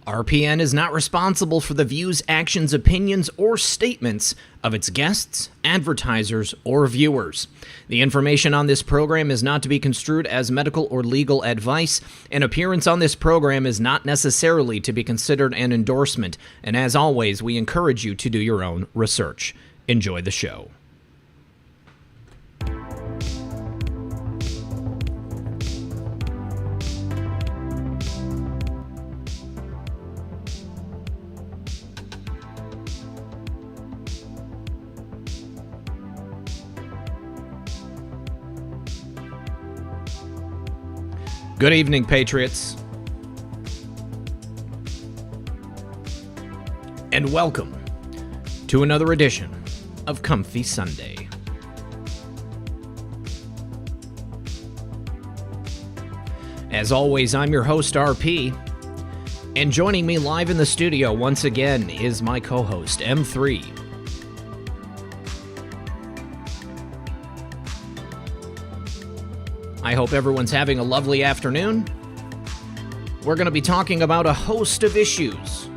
RPN is not responsible for the views, actions, opinions, or statements of its guests, advertisers, or viewers. The information on this program is not to be construed as medical or legal advice. An appearance on this program is not necessarily to be considered an endorsement, and as always, we encourage you to do your own research. Enjoy the show. Good evening, Patriots, and welcome to another edition of Comfy Sunday. As always, I'm your host, RP, and joining me live in the studio once again is my co-host, M3. I hope everyone's having a lovely afternoon. We're going to be talking about a host of issues,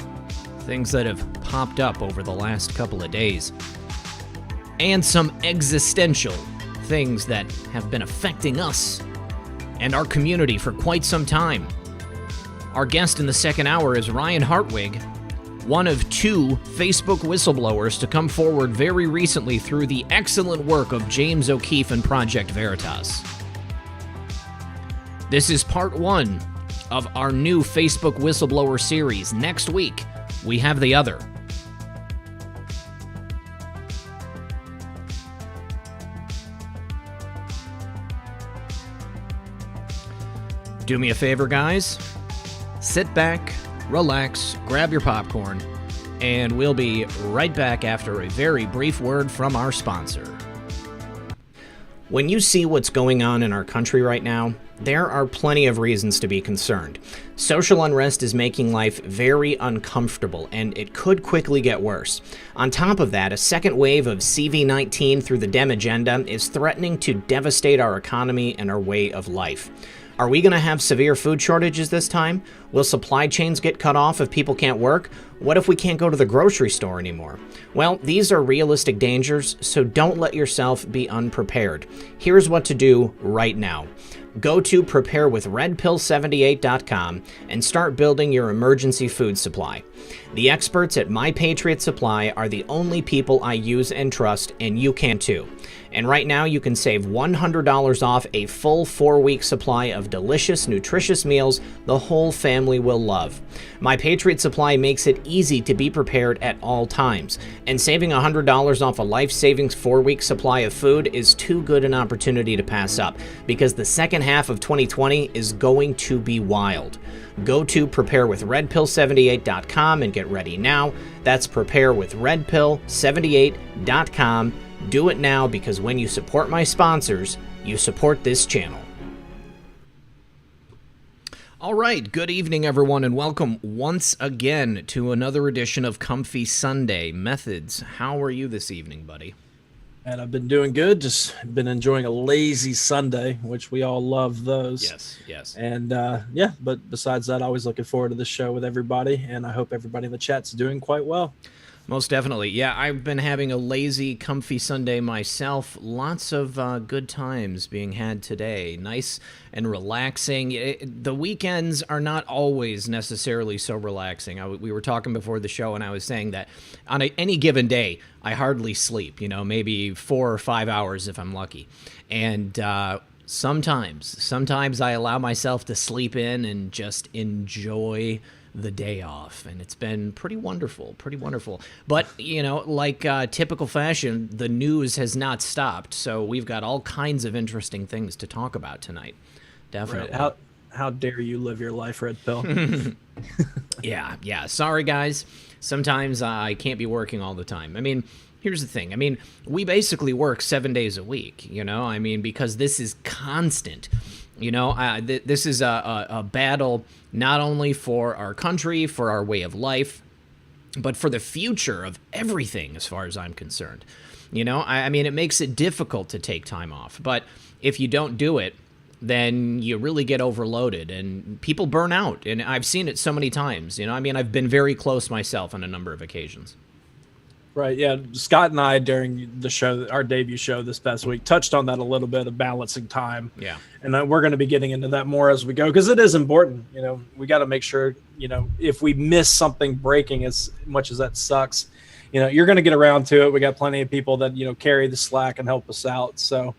things that have popped up over the last couple of days, and some existential things that have been affecting us and our community for quite some time. Our guest in the second hour is Ryan Hartwig, one of two Facebook whistleblowers to come forward very recently through the excellent work of James O'Keefe and Project Veritas. This is part one of our new Facebook whistleblower series. Next week, we have the other. Do me a favor, guys. Sit back, relax, grab your popcorn, and we'll be right back after a very brief word from our sponsor. When you see what's going on in our country right now, there are plenty of reasons to be concerned. Social unrest is making life very uncomfortable, and it could quickly get worse. On top of that, a second wave of CV-19 through the Dem agenda is threatening to devastate our economy and our way of life. Are we going to have severe food shortages this time? Will supply chains get cut off if people can't work? What if we can't go to the grocery store anymore? Well, these are realistic dangers, so don't let yourself be unprepared. Here's what to do right now. Go to preparewithredpill78.com and start building your emergency food supply. The experts at My Patriot Supply are the only people I use and trust, and you can too. And right now you can save $100 off a full 4-week supply of delicious, nutritious meals the whole family will love. My Patriot Supply makes it easy to be prepared at all times, and saving $100 off a life-saving 4-week supply of food is too good an opportunity to pass up, because the second half of 2020 is going to be wild. Go to preparewithredpill78.com and get ready now. That's preparewithredpill78.com. Do it now, because when you support my sponsors, you support this channel. All right, good evening, everyone, and welcome once again to another edition of Comfy Sunday. Methods, how are you this evening, buddy? And I've been doing good, just been enjoying a lazy Sunday, which we all love those. Yes. And yeah, but besides that, always looking forward to the show with everybody, and I hope everybody in the chat's doing quite well. Most definitely. Yeah, I've been having a lazy, comfy Sunday myself. Lots of good times being had today. Nice and relaxing. The weekends are not always necessarily so relaxing. We were talking before the show, and I was saying that on any given day, I hardly sleep, maybe 4 or 5 hours if I'm lucky. And sometimes I allow myself to sleep in and just enjoy the day off, and it's been pretty wonderful. But like typical fashion, the news has not stopped, so we've got all kinds of interesting things to talk about tonight. Definitely. Right. How dare you live your life, Red Pill? Yeah. Sorry, guys. Sometimes I can't be working all the time. I mean, here's the thing. We basically work 7 days a week, because this is constant. This is a battle not only for our country, for our way of life, but for the future of everything as far as I'm concerned. It makes it difficult to take time off. But if you don't do it, then you really get overloaded and people burn out. And I've seen it so many times. I mean, I've been very close myself on a number of occasions. Right. Yeah. Scott and I, during the show, our debut show this past week, touched on that a little bit of balancing time. Yeah. And we're going to be getting into that more as we go, because it is important. We got to make sure, if we miss something breaking, as much as that sucks, you're going to get around to it. We got plenty of people that, carry the slack and help us out. So,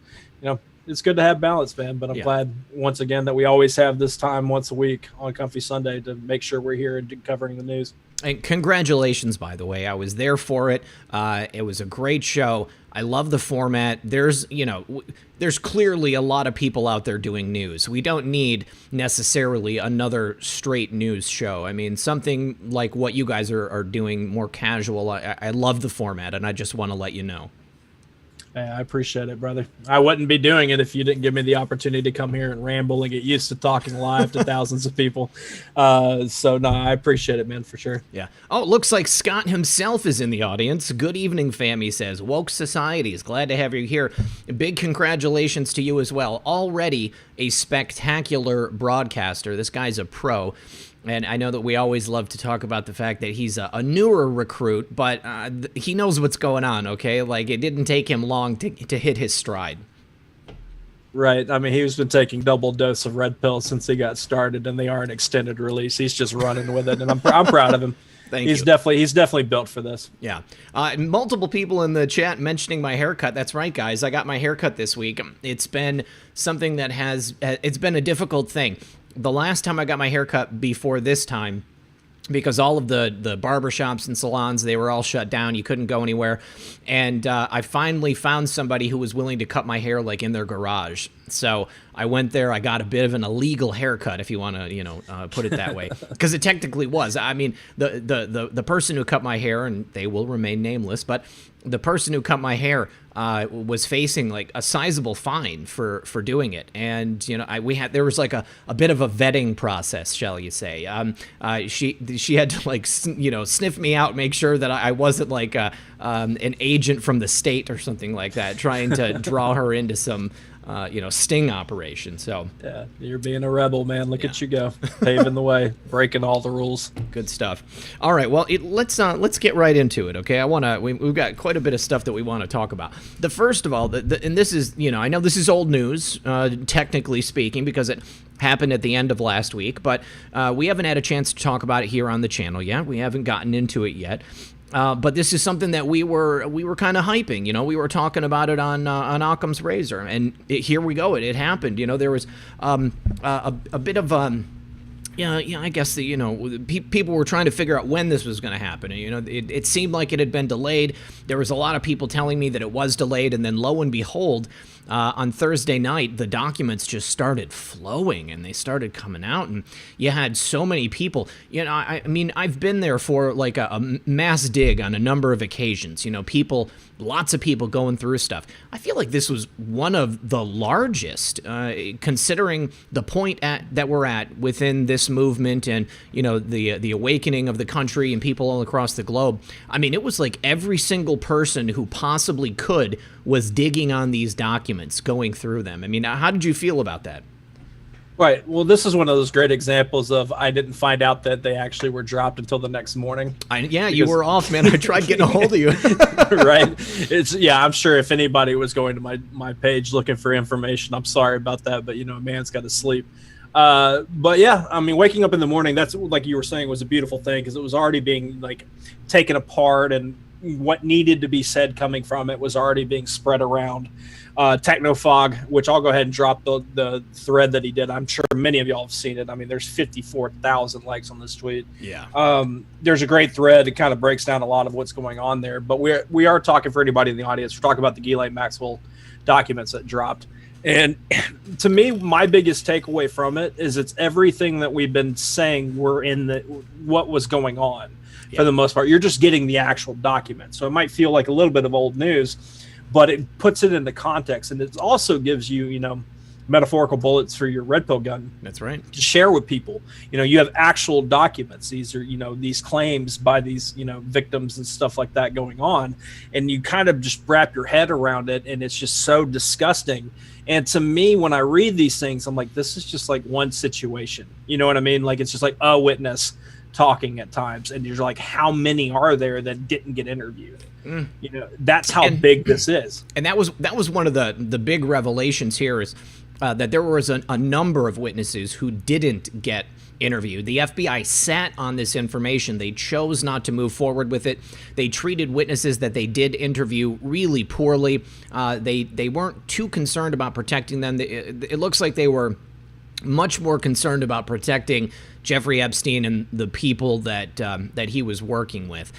it's good to have balance, man. But I'm glad once again that we always have this time once a week on Comfy Sunday to make sure we're here and covering the news. And congratulations, by the way. I was there for it. It was a great show. I love the format. There's clearly a lot of people out there doing news. We don't need necessarily another straight news show. I mean, something like what you guys are doing, more casual. I love the format, and I just want to let you know. I appreciate it, brother. I wouldn't be doing it if you didn't give me the opportunity to come here and ramble and get used to talking live to thousands of people. So, no, I appreciate it, man, for sure. Yeah. Oh, it looks like Scott himself is in the audience. Good evening, fam, he says. Woke Society is glad to have you here. Big congratulations to you as well. Already a spectacular broadcaster. This guy's a pro. And I know that we always love to talk about the fact that he's a newer recruit, but he knows what's going on, okay? Like, it didn't take him long to hit his stride. Right. I mean, he's been taking double dose of red pills since he got started, and they are an extended release. He's just running with it, and I'm proud of him. He's definitely built for this. Yeah. Multiple people in the chat mentioning my haircut. That's right, guys. I got my haircut this week. It's been something that it's been a difficult thing. The last time I got my haircut before this time, because all of the barbershops and salons, they were all shut down. You couldn't go anywhere. And I finally found somebody who was willing to cut my hair like in their garage. So I went there. I got a bit of an illegal haircut, if you want to, put it that way, because it technically was. I mean, the person who cut my hair, and they will remain nameless, but the person who cut my hair was facing like a sizable fine for doing it. And, there was like a bit of a vetting process, shall you say. She had to like, sniff me out, make sure that I wasn't like an agent from the state or something like that, trying to draw her into some, sting operation. So yeah, you're being a rebel, man. Look at you go, paving the way, breaking all the rules. Good stuff. All right, well, let's get right into it. Okay, we've got quite a bit of stuff that we want to talk about. The first of all, and this is, I know this is old news, technically speaking, because it happened at the end of last week, but we haven't had a chance to talk about it here on the channel yet. We haven't gotten into it yet. But this is something that we were kind of hyping. We were talking about it on Occam's Razor, and here we go. It happened. There was a bit of I guess people were trying to figure out when this was going to happen. It seemed like it had been delayed. There was a lot of people telling me that it was delayed, and then lo and behold, on Thursday night, the documents just started flowing, and they started coming out, and you had so many people. I mean, I've been there for like a mass dig on a number of occasions. Lots of people going through stuff. I feel like this was one of the largest, considering the point that we're at within this movement, and the awakening of the country and people all across the globe. I mean, it was like every single person who possibly could was digging on these documents, going through them. I mean, how did you feel about that? Right. Well, this is one of those great examples of I didn't find out that they actually were dropped until the next morning. You were off, man. I tried getting a hold of you. Right. I'm sure if anybody was going to my page looking for information, I'm sorry about that, but a man's got to sleep. But yeah, I mean, waking up in the morning, that's like you were saying, was a beautiful thing, because it was already being like taken apart, and what needed to be said coming from it was already being spread around. Technofog, which I'll go ahead and drop the thread that he did. I'm sure many of y'all have seen it. I mean, there's 54,000 likes on this tweet. Yeah. There's a great thread. It kind of breaks down a lot of what's going on there. But we are talking, for anybody in the audience, we're talking about the Ghislaine Maxwell documents that dropped. And to me, my biggest takeaway from it is it's everything that we've been saying were in what was going on. Yeah. For the most part, you're just getting the actual document. So it might feel like a little bit of old news, but it puts it into context, and it also gives you, metaphorical bullets for your red pill gun. That's right. To share with people. You have actual documents. These are, these claims by these, victims and stuff like that going on. And you kind of just wrap your head around it. And it's just so disgusting. And to me, when I read these things, I'm like, this is just like one situation. You know what I mean? Like, it's just like a witness talking at times. And you're like, how many are there that didn't get interviewed? That's how big this is. And that was one of the big revelations here is that there was a number of witnesses who didn't get interviewed. The FBI sat on this information. They chose not to move forward with it. They treated witnesses that they did interview really poorly. They weren't too concerned about protecting them. It looks like they were much more concerned about protecting Jeffrey Epstein and the people that he was working with.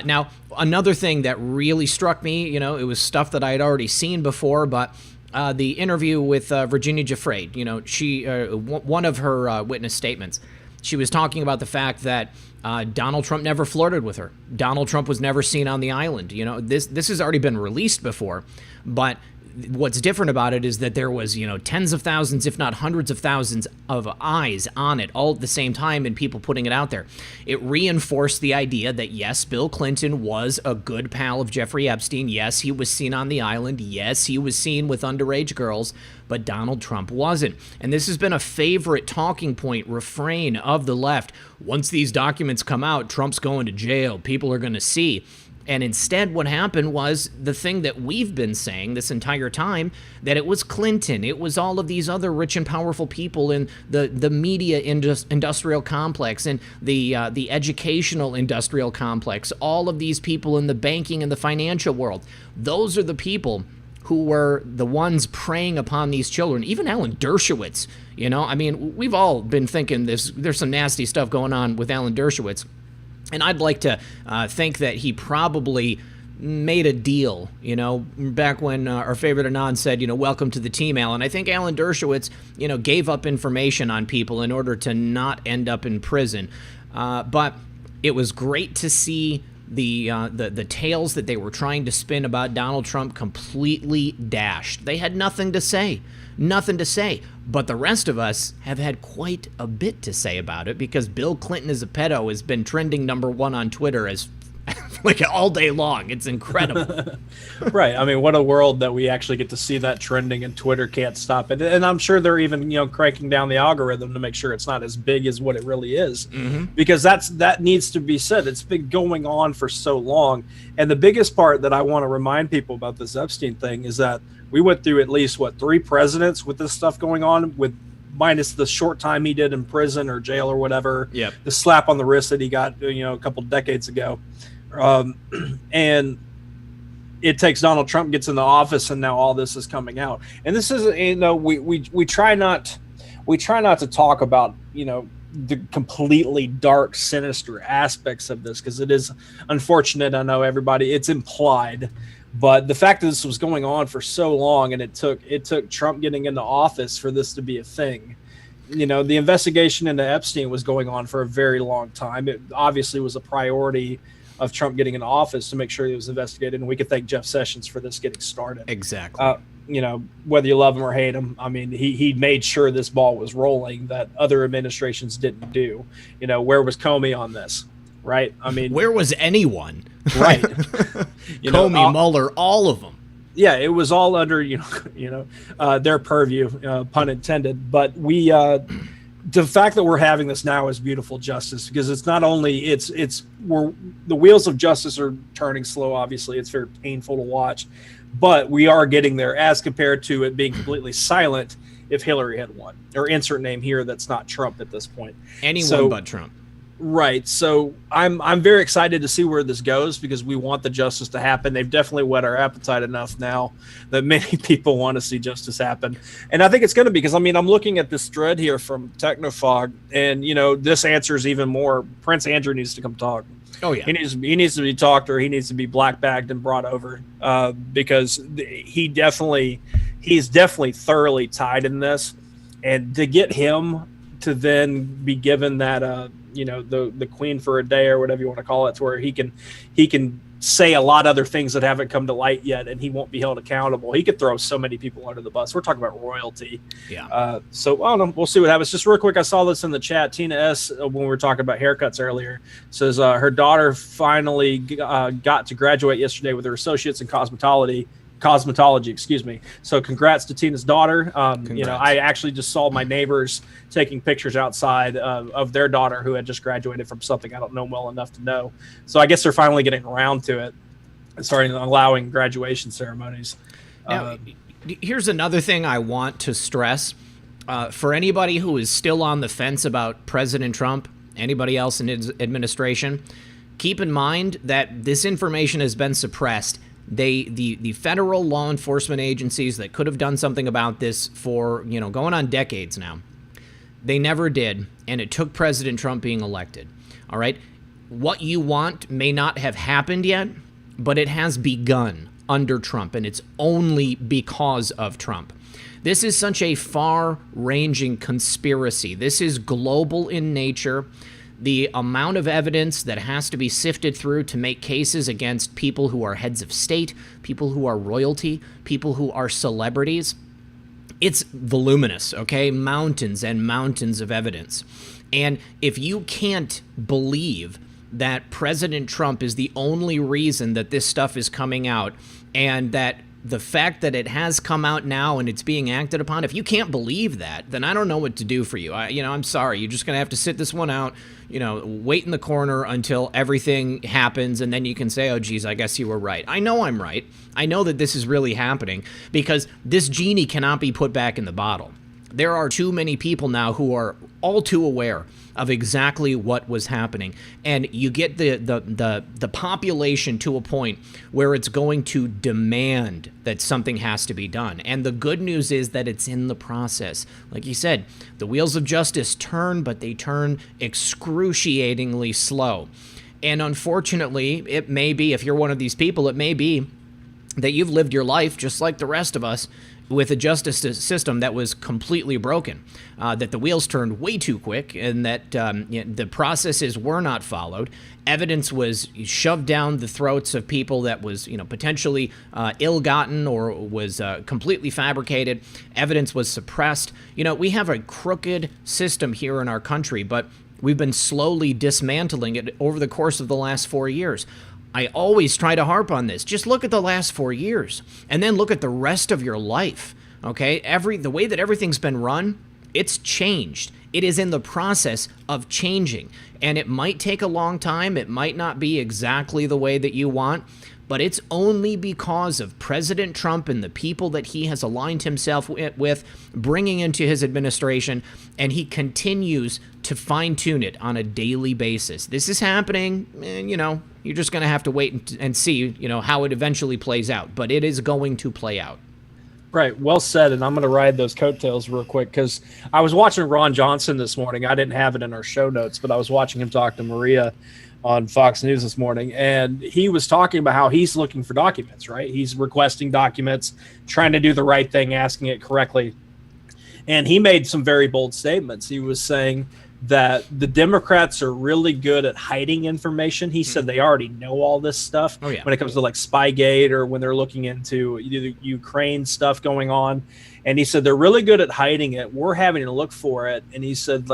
Now, another thing that really struck me, it was stuff that I had already seen before, but the interview with Virginia Giuffre, she one of her witness statements, she was talking about the fact that Donald Trump never flirted with her. Donald Trump was never seen on the island. This has already been released before, but what's different about it is that there was, tens of thousands, if not hundreds of thousands of eyes on it all at the same time and people putting it out there. It reinforced the idea that, yes, Bill Clinton was a good pal of Jeffrey Epstein. Yes, he was seen on the island. Yes, he was seen with underage girls, but Donald Trump wasn't. And this has been a favorite talking point, refrain of the left. Once these documents come out, Trump's going to jail. People are going to see. And instead, what happened was the thing that we've been saying this entire time, that it was Clinton. It was all of these other rich and powerful people in the media industrial complex and the educational industrial complex, all of these people in the banking and the financial world. Those are the people who were the ones preying upon these children. Even Alan Dershowitz, we've all been thinking there's some nasty stuff going on with Alan Dershowitz. And I'd like to think that he probably made a deal, back when our favorite Anand said, welcome to the team, Alan. I think Alan Dershowitz, gave up information on people in order to not end up in prison. But it was great to see the tales that they were trying to spin about Donald Trump completely dashed. They had nothing to say. But the rest of us have had quite a bit to say about it because Bill Clinton is a pedo has been trending #1 on Twitter as like all day long. It's incredible. Right. I mean, what a world that we actually get to see that trending and Twitter can't stop it. And I'm sure they're even, cranking down the algorithm to make sure it's not as big as what it really is. Mm-hmm. Because that needs to be said. It's been going on for so long. And the biggest part that I want to remind people about this Epstein thing is that we went through at least, 3 presidents with this stuff going on, with minus the short time he did in prison or jail or whatever. Yep. The slap on the wrist that he got, a couple decades ago. And it takes Donald Trump gets in the office and now all this is coming out. And this is, we try not to talk about, the completely dark, sinister aspects of this because it is unfortunate. I know everybody, it's implied. But the fact that this was going on for so long and it took Trump getting into office for this to be a thing. The investigation into Epstein was going on for a very long time. It obviously was a priority of Trump getting into office to make sure he was investigated. And we could thank Jeff Sessions for this getting started. Exactly. Whether you love him or hate him, I mean, he made sure this ball was rolling that other administrations didn't do. Where was Comey on this? Right. I mean, where was anyone? Right. Comey, Mueller, all of them. Yeah, it was all under their purview, pun intended. But the fact that we're having this now is beautiful justice because it's not only the wheels of justice are turning slow. Obviously, it's very painful to watch, but we are getting there as compared to it being completely silent if Hillary had won or insert name here that's not Trump at this point. Anyone but Trump. Right. So I'm very excited to see where this goes because we want the justice to happen. They've definitely whet our appetite enough now that many people want to see justice happen. And I think it's going to be because, I'm looking at this thread here from Technofog and, this answers even more. Prince Andrew needs to come talk. Oh, yeah. He needs to be talked or he needs to be black bagged and brought over because he's definitely thoroughly tied in this. And to get him to then be given that, the queen for a day or whatever you want to call it, to where he can say a lot of other things that haven't come to light yet, and he won't be held accountable. He could throw so many people under the bus. We're talking about royalty. Yeah. So I don't know. We'll see what happens. Just real quick, I saw this in the chat. Tina S, when we were talking about haircuts earlier, says her daughter finally got to graduate yesterday with her associates in cosmetology. Excuse me. So congrats to Tina's daughter. You know, I actually just saw my neighbors taking pictures outside of their daughter who had just graduated from something I don't know well enough to know. So I guess they're finally getting around to it and starting allowing graduation ceremonies. Now, here's another thing I want to stress. For anybody who is still on the fence about President Trump, anybody else in his administration, keep in mind that this information has been suppressed. The federal law enforcement agencies that could have done something about this for, you know, going on decades now, they never did, and it took President Trump being elected. All right? What you want may not have happened yet, but it has begun under Trump, and it's only because of Trump. This is such a far-ranging conspiracy. This is global in nature. The amount of evidence that has to be sifted through to make cases against people who are heads of state, people who are royalty, people who are celebrities, it's voluminous, okay? Mountains and mountains of evidence. And if you can't believe that President Trump is the only reason that this stuff is coming out, and that the fact that it has come out now and it's being acted upon, if you can't believe that, then I don't know what to do for you. I'm sorry. You're just going to have to sit this one out, wait in the corner until everything happens, and then you can say, oh, geez, I guess you were right. I know I'm right. I know that this is really happening because this genie cannot be put back in the bottle. There are too many people now who are all too aware of exactly what was happening. And you get the population to a point where it's going to demand that something has to be done. And the good news is that it's in the process. Like you said, the wheels of justice turn, but they turn excruciatingly slow. And unfortunately, it may be, if you're one of these people, it may be that you've lived your life just like the rest of us with a justice system that was completely broken, that the wheels turned way too quick, and that the processes were not followed. Evidence was shoved down the throats of people that was potentially ill-gotten or was completely fabricated. Evidence was suppressed. We have a crooked system here in our country, but we've been slowly dismantling it over the course of the last 4 years. I always try to harp on this. Just look at the last 4 years and then look at the rest of your life, okay? The way that everything's been run, it's changed. It is in the process of changing, and it might take a long time. It might not be exactly the way that you want, but it's only because of President Trump and the people that he has aligned himself with, bringing into his administration, and he continues to fine-tune it on a daily basis. This is happening, and, you're just going to have to wait and see, how it eventually plays out, but it is going to play out. Right. Well said. And I'm going to ride those coattails real quick because I was watching Ron Johnson this morning. I didn't have it in our show notes, but I was watching him talk to Maria on Fox News this morning, and he was talking about how he's looking for documents, right? He's requesting documents, trying to do the right thing, asking it correctly. And he made some very bold statements. He was saying that the Democrats are really good at hiding information. He said they already know all this stuff when it comes to like Spygate or when they're looking into Ukraine stuff going on. And he said they're really good at hiding it. We're having to look for it. And he said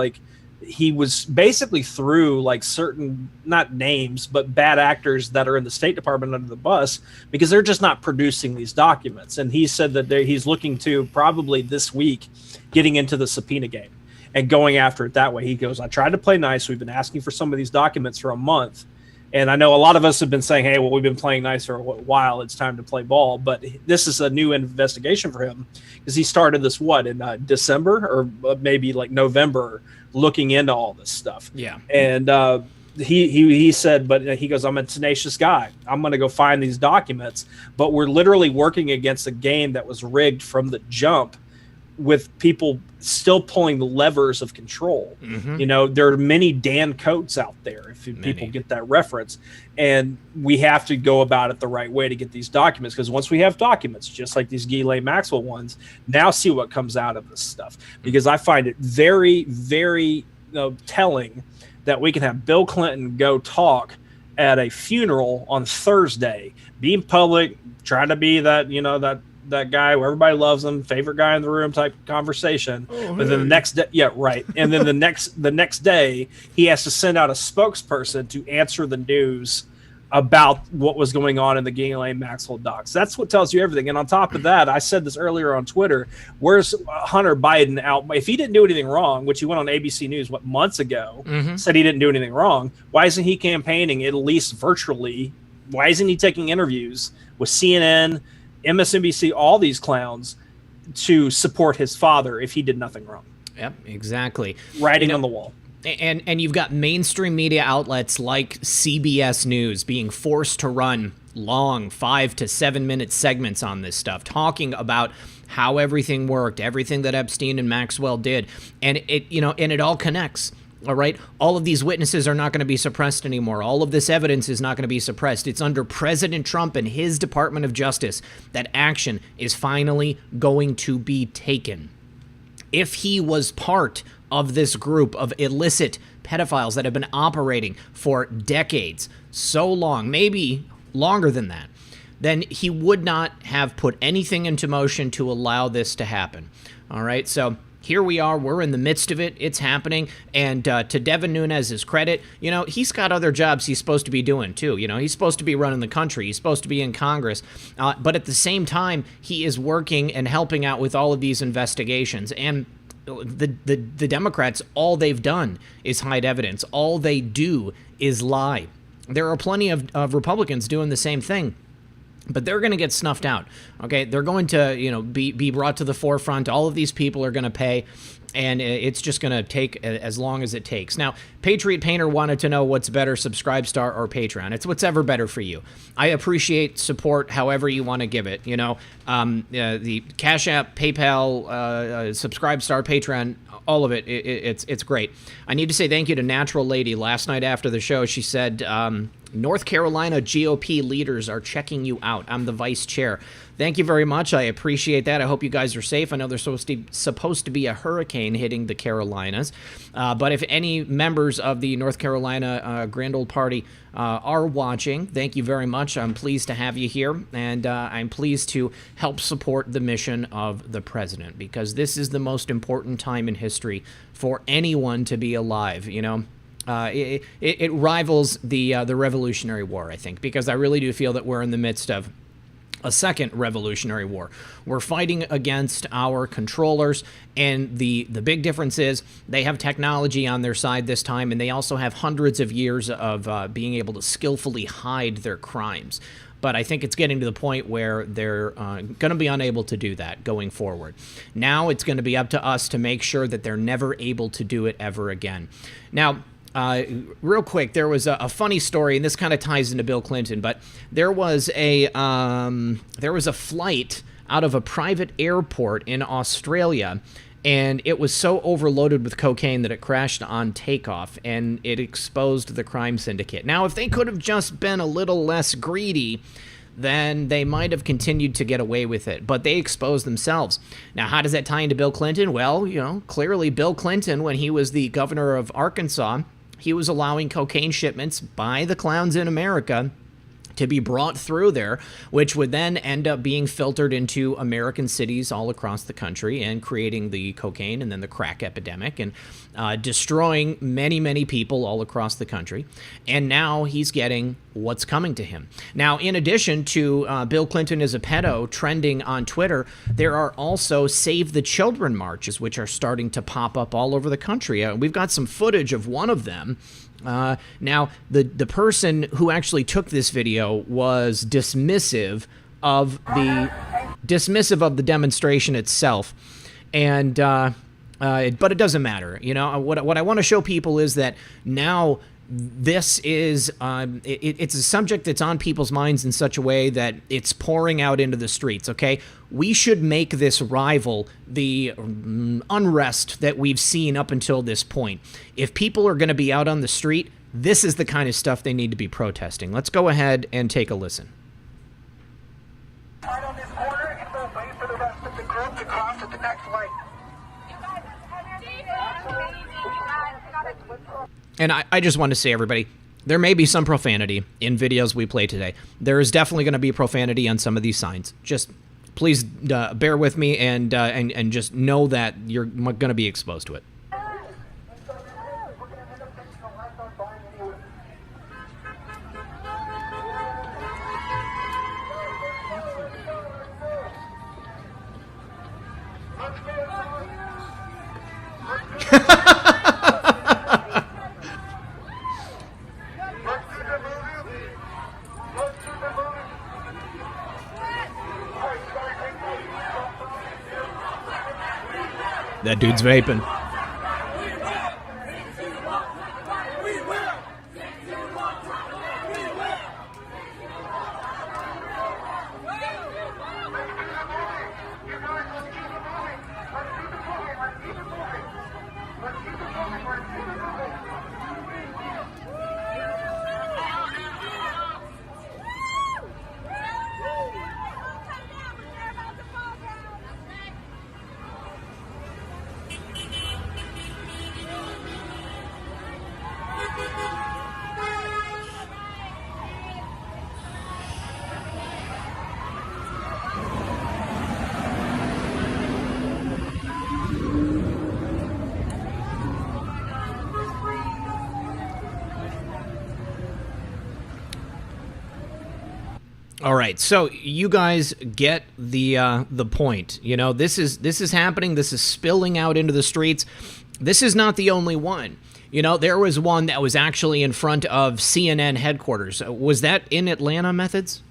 he was basically threw like certain, not names, but bad actors that are in the State Department under the bus because they're just not producing these documents. And he said that he's looking to probably this week getting into the subpoena game and going after it that way. He goes, I tried to play nice. We've been asking for some of these documents for a month. And I know a lot of us have been saying, hey, well, we've been playing nice for a while. It's time to play ball. But this is a new investigation for him because he started this, in December or maybe like November, looking into all this stuff. Yeah. And he said, but he goes, I'm a tenacious guy. I'm going to go find these documents. But we're literally working against a game that was rigged from the jump with people still pulling the levers of control. Mm-hmm. There are many Dan Coates out there, if people get that reference. And we have to go about it the right way to get these documents, because once we have documents, just like these Ghislaine Maxwell ones, now see what comes out of this stuff. Because I find it very, very telling that we can have Bill Clinton go talk at a funeral on Thursday, being public, trying to be that, that guy where everybody loves him, favorite guy in the room type conversation. But then the next day, yeah, right. And then the next day, he has to send out a spokesperson to answer the news about what was going on in the Ghislaine Maxwell docks. That's what tells you everything. And on top of that, I said this earlier on Twitter, where's Hunter Biden out? If he didn't do anything wrong, which he went on ABC News, months ago, said he didn't do anything wrong, why isn't he campaigning at least virtually? Why isn't he taking interviews with CNN, MSNBC, all these clowns to support his father if he did nothing wrong? Yep, exactly. Writing on the wall. And you've got mainstream media outlets like CBS News being forced to run long 5 to 7 minute segments on this stuff, talking about how everything worked, everything that Epstein and Maxwell did, and it all connects. All right, all of these witnesses are not going to be suppressed anymore. All of this evidence is not going to be suppressed. It's under President Trump and his Department of Justice that action is finally going to be taken. If he was part of this group of illicit pedophiles that have been operating for decades, so long, maybe longer than that, then he would not have put anything into motion to allow this to happen. All right, so here we are. We're in the midst of it. It's happening. And to Devin Nunes' credit, he's got other jobs he's supposed to be doing too. He's supposed to be running the country. He's supposed to be in Congress. But at the same time, he is working and helping out with all of these investigations. And the Democrats, all they've done is hide evidence. All they do is lie. There are plenty of Republicans doing the same thing. But they're going to get snuffed out, okay? They're going to, be brought to the forefront. All of these people are going to pay, and it's just going to take as long as it takes. Now, Patriot Painter wanted to know what's better, Subscribestar or Patreon. It's whatever better for you. I appreciate support however you want to give it. The Cash App, PayPal, Subscribestar, Patreon, all of it. It's great. I need to say thank you to Natural Lady. Last night after the show, she said, North Carolina GOP leaders are checking you out. I'm the vice chair. Thank you very much. I appreciate that. I hope you guys are safe. I know there's supposed to be a hurricane hitting the Carolinas. But if any members of the North Carolina Grand Old Party are watching, thank you very much. I'm pleased to have you here. And I'm pleased to help support the mission of the president, because this is the most important time in history for anyone to be alive, It rivals the Revolutionary War, I think, because I really do feel that we're in the midst of a second Revolutionary War. We're fighting against our controllers, and the big difference is they have technology on their side this time, and they also have hundreds of years of being able to skillfully hide their crimes. But I think it's getting to the point where they're going to be unable to do that going forward. Now it's going to be up to us to make sure that they're never able to do it ever again. Now, real quick, there was a funny story, and this kind of ties into Bill Clinton, but there was a flight out of a private airport in Australia, and it was so overloaded with cocaine that it crashed on takeoff, and it exposed the crime syndicate. Now, if they could have just been a little less greedy, then they might have continued to get away with it, but they exposed themselves. Now, how does that tie into Bill Clinton? Well, clearly Bill Clinton, when he was the governor of Arkansas, he was allowing cocaine shipments by the clowns in America to be brought through there, which would then end up being filtered into American cities all across the country and creating the cocaine and then the crack epidemic and destroying many, many people all across the country. And now he's getting what's coming to him. Now, in addition to Bill Clinton is a pedo trending on Twitter, there are also Save the Children marches, which are starting to pop up all over the country. We've got some footage of one of them. Now, the person who actually took this video was dismissive of the demonstration itself, and but it doesn't matter. What I want to show people is that now this is it's a subject that's on people's minds in such a way that it's pouring out into the streets. Okay, we should make this rival the unrest that we've seen up until this point. If people are going to be out on the street, this is the kind of stuff they need to be protesting. Let's go ahead and take a listen. Right on this corner, and we'll wait for the rest of the group to cross at the next light. And I just want to say, everybody, there may be some profanity in videos we play today. There is definitely going to be profanity on some of these signs. Just please bear with me and just know that you're going to be exposed to it. That dude's vaping. All right, so you guys get the point. You know, this is happening. This is spilling out into the streets. This is not the only one. You know, there was one that was actually in front of CNN headquarters. Was that in Atlanta, Methods?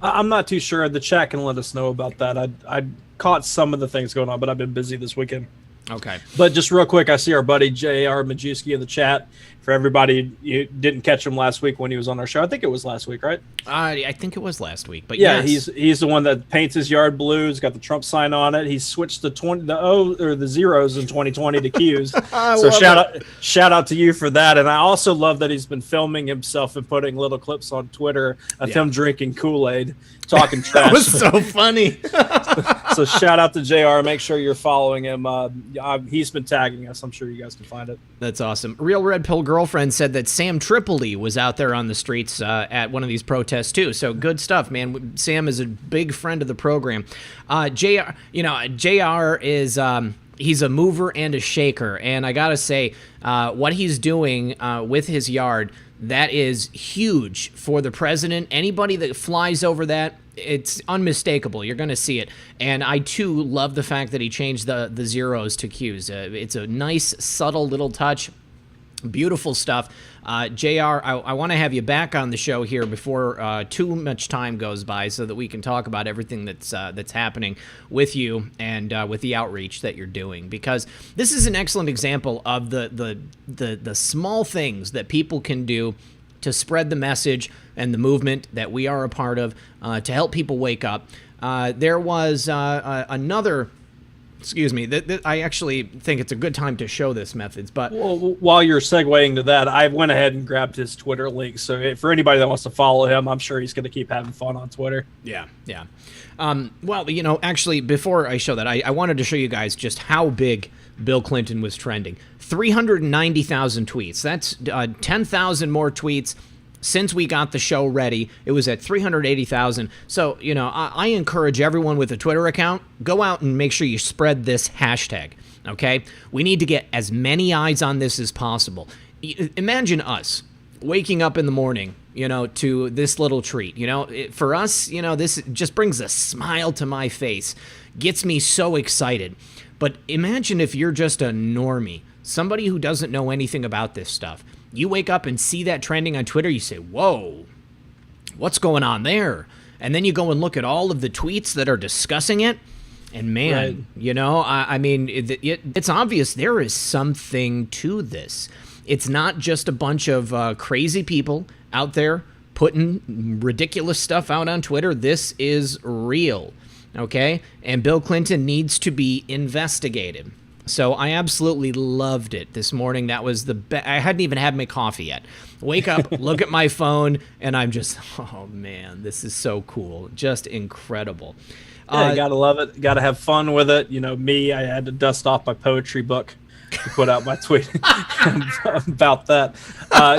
I'm not too sure. The chat can let us know about that. I caught some of the things going on, but I've been busy this weekend. Okay. But just real quick, I see our buddy J.R. Majewski in the chat. For everybody, you didn't catch him last week when he was on our show. I think it was last week, right? I think it was last week. But yeah, yes. he's the one that paints his yard blue. He's got the Trump sign on it. He switched the the zeros in 2020 to Q's. So shout out to you for that. And I also love that he's been filming himself and putting little clips on Twitter of him drinking Kool-Aid, talking trash. That was so funny. So shout out to JR. Make sure you're following him. He's been tagging us. I'm sure you guys can find it. That's awesome. Real Red Pill Girlfriend said that Sam Tripoli was out there on the streets at one of these protests too. So good stuff, man. Sam is a big friend of the program. JR is he's a mover and a shaker, and I gotta say, what he's doing with his yard, that is huge for the president. Anybody that flies over that, it's unmistakable. You're going to see it. And I, too, love the fact that he changed the zeros to Q's. It's a nice, subtle little touch. Beautiful stuff. JR, I want to have you back on the show here before too much time goes by so that we can talk about everything that's happening with you and with the outreach that you're doing, because this is an excellent example of the small things that people can do to spread the message and the movement that we are a part of, to help people wake up. There was another... Excuse me. I actually think it's a good time to show this, Methods. But while you're segueing to that, I went ahead and grabbed his Twitter link. So for anybody that wants to follow him, I'm sure he's going to keep having fun on Twitter. Yeah. Well, you know, actually, before I show that, I wanted to show you guys just how big Bill Clinton was trending. 390,000 tweets. That's 10,000 more tweets since we got the show ready. It was at 380,000. So, you know, I encourage everyone with a Twitter account, go out and make sure you spread this hashtag, okay? We need to get as many eyes on this as possible. Imagine us waking up in the morning, you know, to this little treat. You know, for us, you know, this just brings a smile to my face, gets me so excited. But imagine if you're just a normie, somebody who doesn't know anything about this stuff. You wake up and see that trending on Twitter, you say, whoa, what's going on there? And then you go and look at all of the tweets that are discussing it, and man, right. You know, I mean, it's obvious there is something to this. It's not just a bunch of crazy people out there putting ridiculous stuff out on Twitter. This is real, okay? And Bill Clinton needs to be investigated. So I absolutely loved it this morning. That was the best. I hadn't even had my coffee yet. Wake up, look at my phone, and I'm just, oh man, this is so cool. Just incredible. Yeah, you gotta love it. Gotta have fun with it. You know, me, I had to dust off my poetry book to put out my tweet about that.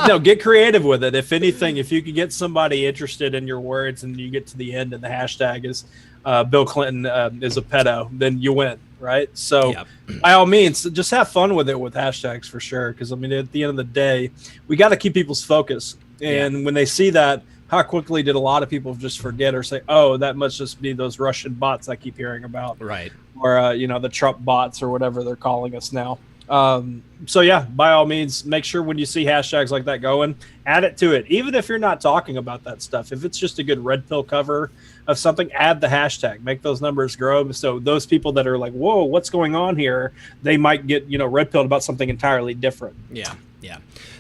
No, get creative with it. If anything, if you could get somebody interested in your words and you get to the end and the hashtag is Bill Clinton is a pedo, then you win, right? So by all means, just have fun with it with hashtags for sure. Because I mean, at the end of the day, we got to keep people's focus. And when they see that, how quickly did a lot of people just forget or say, oh, that must just be those Russian bots I keep hearing about. Right. Or, the Trump bots or whatever they're calling us now. So, yeah, by all means, make sure when you see hashtags like that going, add it to it. Even if you're not talking about that stuff. If it's just a good red pill cover of something, add the hashtag. Make those numbers grow. So those people that are like, whoa, what's going on here? They might get, red pilled about something entirely different. Yeah.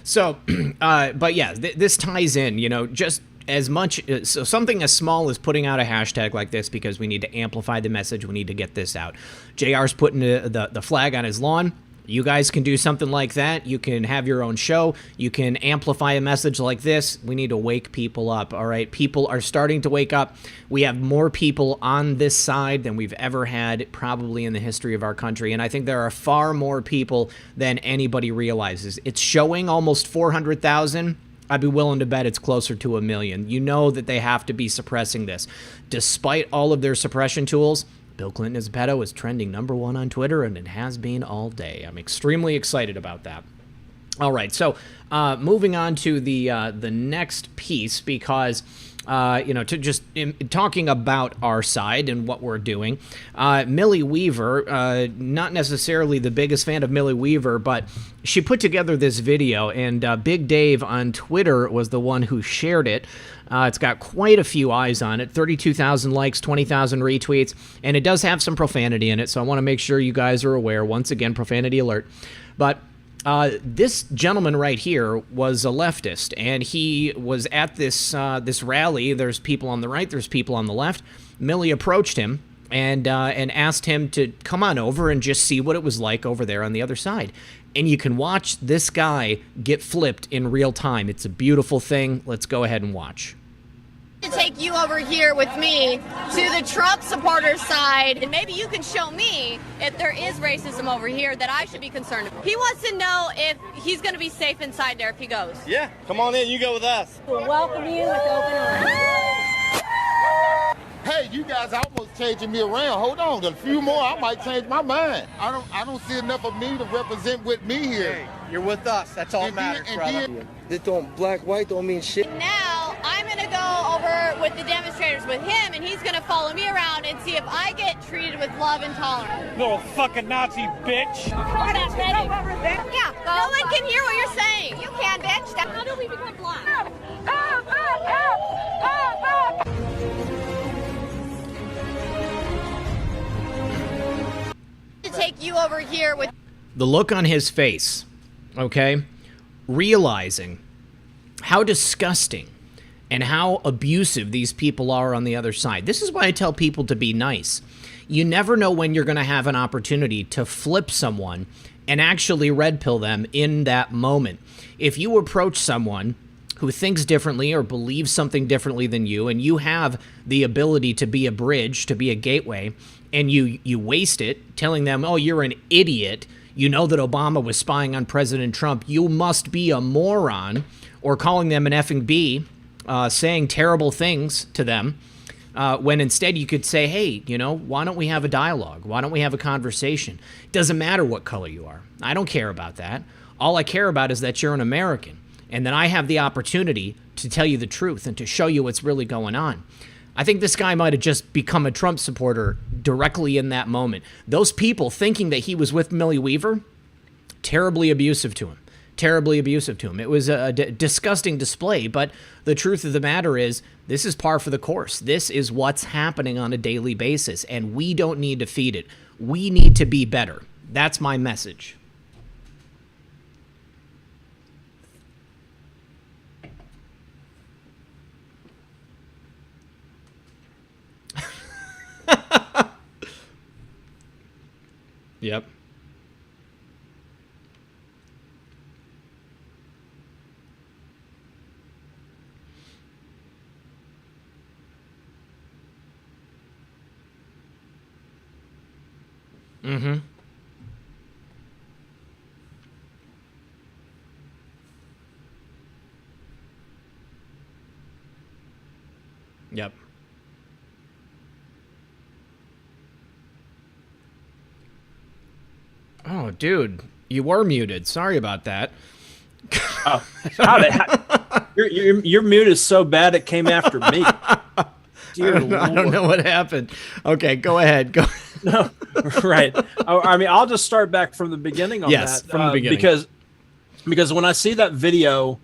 So, but yeah, this ties in, just as much, so something as small as putting out a hashtag like this because we need to amplify the message. We need to get this out. JR's putting the flag on his lawn. You guys can do something like that. You can have your own show. You can amplify a message like this. We need to wake people up, all right? People are starting to wake up. We have more people on this side than we've ever had probably in the history of our country, and I think there are far more people than anybody realizes. It's showing almost 400,000. I'd be willing to bet it's closer to 1 million. You know that they have to be suppressing this. Despite all of their suppression tools, Bill Clinton is a pedo is trending #1 on Twitter, and it has been all day. I'm extremely excited about that. All right, so moving on to the next piece, because talking about our side and what we're doing. Millie Weaver, not necessarily the biggest fan of Millie Weaver, but she put together this video, and Big Dave on Twitter was the one who shared it. It's got quite a few eyes on it, 32,000 likes, 20,000 retweets, and it does have some profanity in it, so I want to make sure you guys are aware. Once again, profanity alert. But this gentleman right here was a leftist, and he was at this rally. There's people on the right, there's people on the left. Millie approached him and asked him to come on over and just see what it was like over there on the other side. And you can watch this guy get flipped in real time. It's a beautiful thing. Let's go ahead and watch. To take you over here with me to the Trump supporter side, and maybe you can show me if there is racism over here that I should be concerned about. He wants to know if he's going to be safe inside there if he goes. Yeah, come on in, you go with us. We'll welcome you with open arms. Hey, you guys are almost changing me around. Hold on, a few more, I might change my mind. I don't see enough of me to represent with me here. Hey, you're with us. That's all that matters, brother. This don't black white don't mean shit. Now I'm gonna go over with the demonstrators with him, and he's gonna follow me around and see if I get treated with love and tolerance. Little fucking Nazi bitch. Yeah, no one can hear what you're saying. You can, bitch. How do we become blind? To take you over here with the look on his face, okay? Realizing how disgusting and how abusive these people are on the other side. This is why I tell people to be nice. You never know when you're going to have an opportunity to flip someone and actually red pill them in that moment. If you approach someone who thinks differently or believes something differently than you, and you have the ability to be a bridge, to be a gateway, and you waste it telling them, oh, you're an idiot, you know that Obama was spying on President Trump, you must be a moron, or calling them an effing B, saying terrible things to them, when instead you could say, hey, why don't we have a dialogue? Why don't we have a conversation? It doesn't matter what color you are. I don't care about that. All I care about is that you're an American, and that I have the opportunity to tell you the truth and to show you what's really going on. I think this guy might have just become a Trump supporter directly in that moment. Those people thinking that he was with Millie Weaver, terribly abusive to him. Terribly abusive to him. It was a disgusting display, but the truth of the matter is this is par for the course. This is what's happening on a daily basis, and we don't need to feed it. We need to be better. That's my message. Yep. Mm-hmm. Yep. Oh, dude, you were muted. Sorry about that. Oh, your mute is so bad it came after me. Dear I don't know what happened. Okay, go ahead. Go. No, right. I mean, I'll just start back from the beginning on Yes, that. from the beginning. Because when I see that video,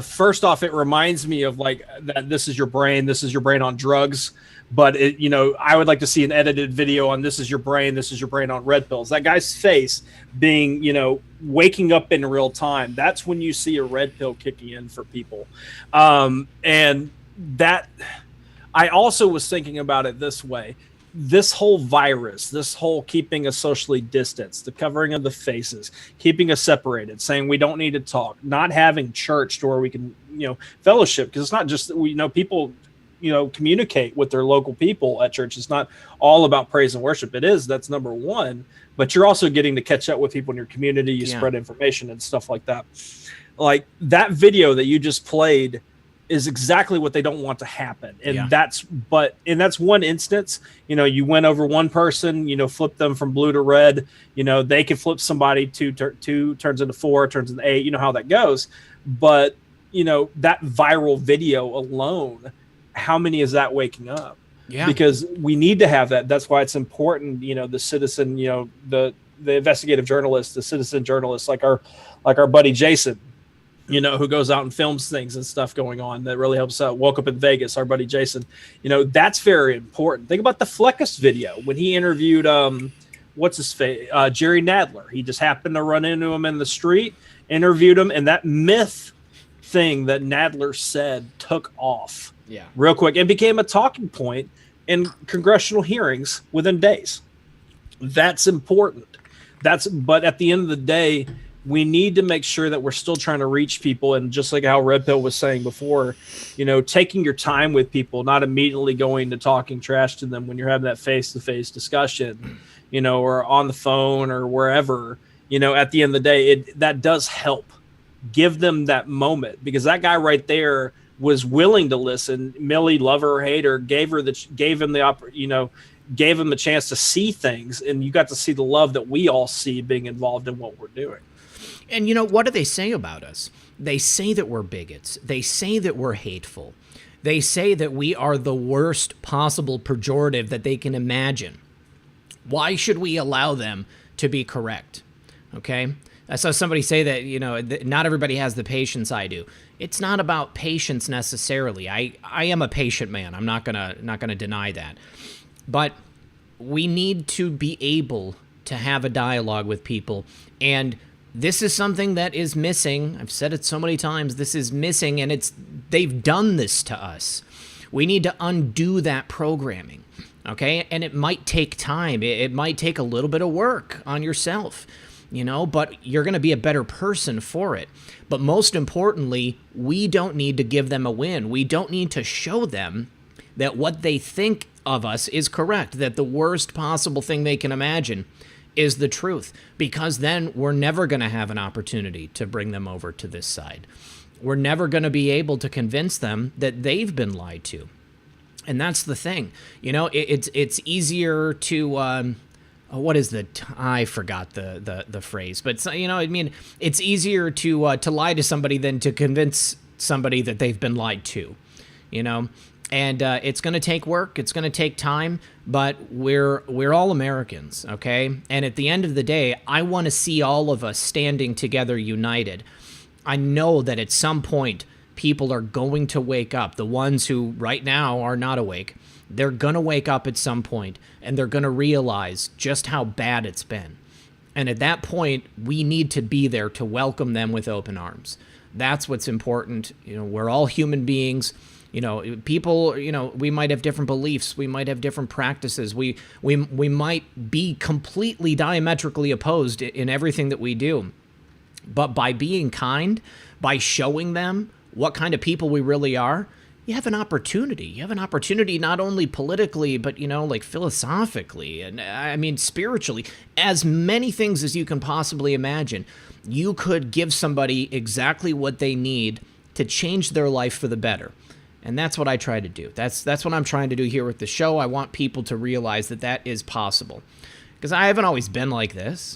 first off, it reminds me of like that this is your brain on drugs. But it, you know, I would like to see an edited video on this is your brain on red pills. That guy's face being, you know, waking up in real time. That's when you see a red pill kicking in for people. And that, I also was thinking about it this way. This whole virus, this whole keeping us socially distanced, the covering of the faces, keeping us separated, saying we don't need to talk, not having church to where we can, you know, fellowship, because it's not just, you know, people, you know, communicate with their local people at church. It's not all about praise and worship. It is, that's number one, but you're also getting to catch up with people in your community. You spread information and stuff like that. Like that video that you just played is exactly what they don't want to happen. And that's one instance. You know, you went over one person, you know, flipped them from blue to red, you know, they can flip somebody two turns into 4, turns into 8, you know how that goes. But, you know, that viral video alone, how many is that waking up? Yeah. Because we need to have that. That's why it's important, you know, the citizen, you know, the investigative journalist, the citizen journalist, like our buddy Jason, you know, who goes out and films things and stuff going on that really helps out. Woke Up in Vegas, our buddy Jason, you know, that's very important. Think about the Fleckus video when he interviewed, what's his face? Jerry Nadler. He just happened to run into him in the street, interviewed him. And that myth thing that Nadler said took off real quick and became a talking point in congressional hearings within days. That's important. But at the end of the day, we need to make sure that we're still trying to reach people. And just like how Red Pill was saying before, you know, taking your time with people, not immediately going to talking trash to them when you're having that face-to-face discussion, you know, or on the phone or wherever, you know, at the end of the day, that does help. Give them that moment, because that guy right there was willing to listen. Millie, love her or hate her, gave him a chance to see things, and you got to see the love that we all see being involved in what we're doing. And you know, what do they say about us? They say that we're bigots. They say that we're hateful. They say that we are the worst possible pejorative that they can imagine. Why should we allow them to be correct? Okay? I saw somebody say that, you know, not everybody has the patience I do. It's not about patience necessarily. I am a patient man. I'm not gonna deny that. But we need to be able to have a dialogue with people, and this is something that is missing. I've said it so many times. This is missing, and they've done this to us. We need to undo that programming, okay? And it might take time. It might take a little bit of work on yourself, you know, but you're going to be a better person for it. But most importantly, we don't need to give them a win. We don't need to show them that what they think of us is correct, that the worst possible thing they can imagine is the truth, because then we're never going to have an opportunity to bring them over to this side. We're never going to be able to convince them that they've been lied to. And that's the thing. You know, it's easier to I forgot the phrase, but you know, I mean, it's easier to lie to somebody than to convince somebody that they've been lied to, you know. And it's going to take work. It's going to take time. But we're all Americans, okay? And at the end of the day, I want to see all of us standing together, united. I know that at some point, people are going to wake up. The ones who right now are not awake, they're going to wake up at some point, and they're going to realize just how bad it's been. And at that point, we need to be there to welcome them with open arms. That's what's important. You know, we're all human beings. You know, people, you know, we might have different beliefs. We might have different practices. We might be completely diametrically opposed in everything that we do. But by being kind, by showing them what kind of people we really are, you have an opportunity. You have an opportunity not only politically, but, you know, like philosophically, and I mean spiritually, as many things as you can possibly imagine. You could give somebody exactly what they need to change their life for the better. And that's what I try to do. That's what I'm trying to do here with the show. I want people to realize that that is possible. Because I haven't always been like this.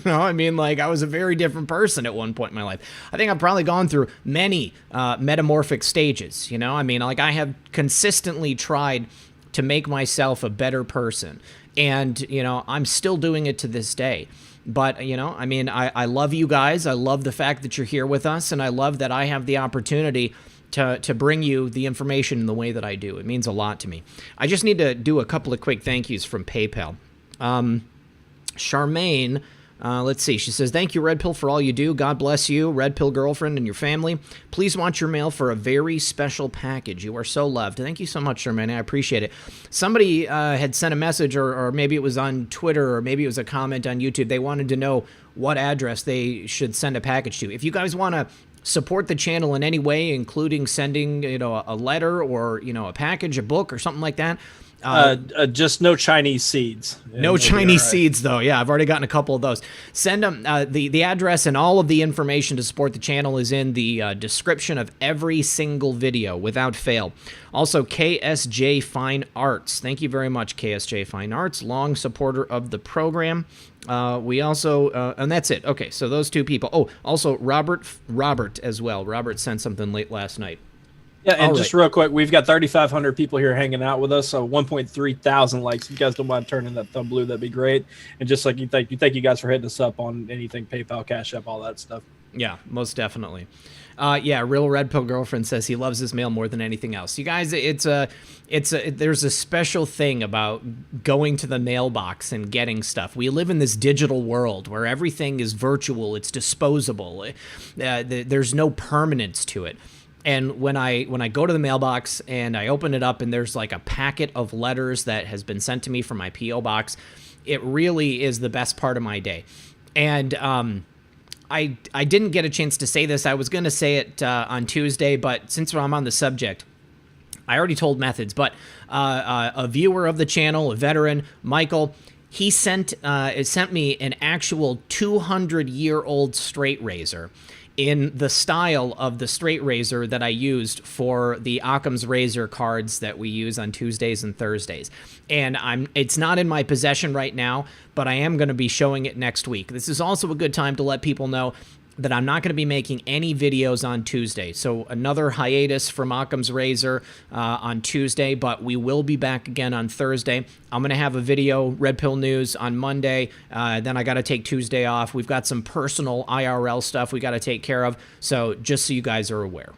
I mean, like, I was a very different person at one point in my life. I think I've probably gone through many metamorphic stages, I mean, like, I have consistently tried to make myself a better person. And, I'm still doing it to this day. But, I mean, I love you guys. I love the fact that you're here with us. And I love that I have the opportunity to bring you the information in the way that I do. It means a lot to me. I just need to do a couple of quick thank yous from PayPal. Charmaine, let's see. She says, thank you, Red Pill, for all you do. God bless you, Red Pill girlfriend, and your family. Please watch your mail for a very special package. You are so loved. Thank you so much, Charmaine. I appreciate it. Somebody had sent a message, or maybe it was on Twitter, or maybe it was a comment on YouTube. They wanted to know what address they should send a package to. If you guys want to support the channel in any way, including sending, a letter or, a package, a book, or something like that, just no Chinese seeds. No Chinese seeds, though. Yeah, I've already gotten a couple of those. Send them. The address and all of the information to support the channel is in the description of every single video, without fail. Also, KSJ Fine Arts. Thank you very much, KSJ Fine Arts, long supporter of the program. We also, and that's it. Okay, so those two people. Oh, also Robert as well. Robert sent something late last night. Yeah, and just real quick, we've got 3,500 people here hanging out with us, so 1.3 thousand likes. If you guys don't mind turning that thumb blue, that'd be great. And just like thank you guys for hitting us up on anything, PayPal, Cash App, all that stuff. Yeah, most definitely. Real Red Pill Girlfriend says he loves his mail more than anything else. You guys, there's a special thing about going to the mailbox and getting stuff. We live in this digital world where everything is virtual, it's disposable. There's no permanence to it. And when I go to the mailbox and I open it up and there's like a packet of letters that has been sent to me from my P.O. box, it really is the best part of my day. And I didn't get a chance to say this. I was going to say it on Tuesday, but since I'm on the subject, I already told Methods, but a viewer of the channel, a veteran, Michael, he sent me an actual 200-year-old straight razor in the style of the straight razor that I used for the Occam's Razor cards that we use on Tuesdays and Thursdays. And it's not in my possession right now, but I am going to be showing it next week. This is also a good time to let people know that I'm not going to be making any videos on Tuesday. So another hiatus from Occam's Razor on Tuesday, but we will be back again on Thursday. I'm going to have a video, Red Pill News, on Monday. Then I got to take Tuesday off. We've got some personal IRL stuff we got to take care of. So just so you guys are aware.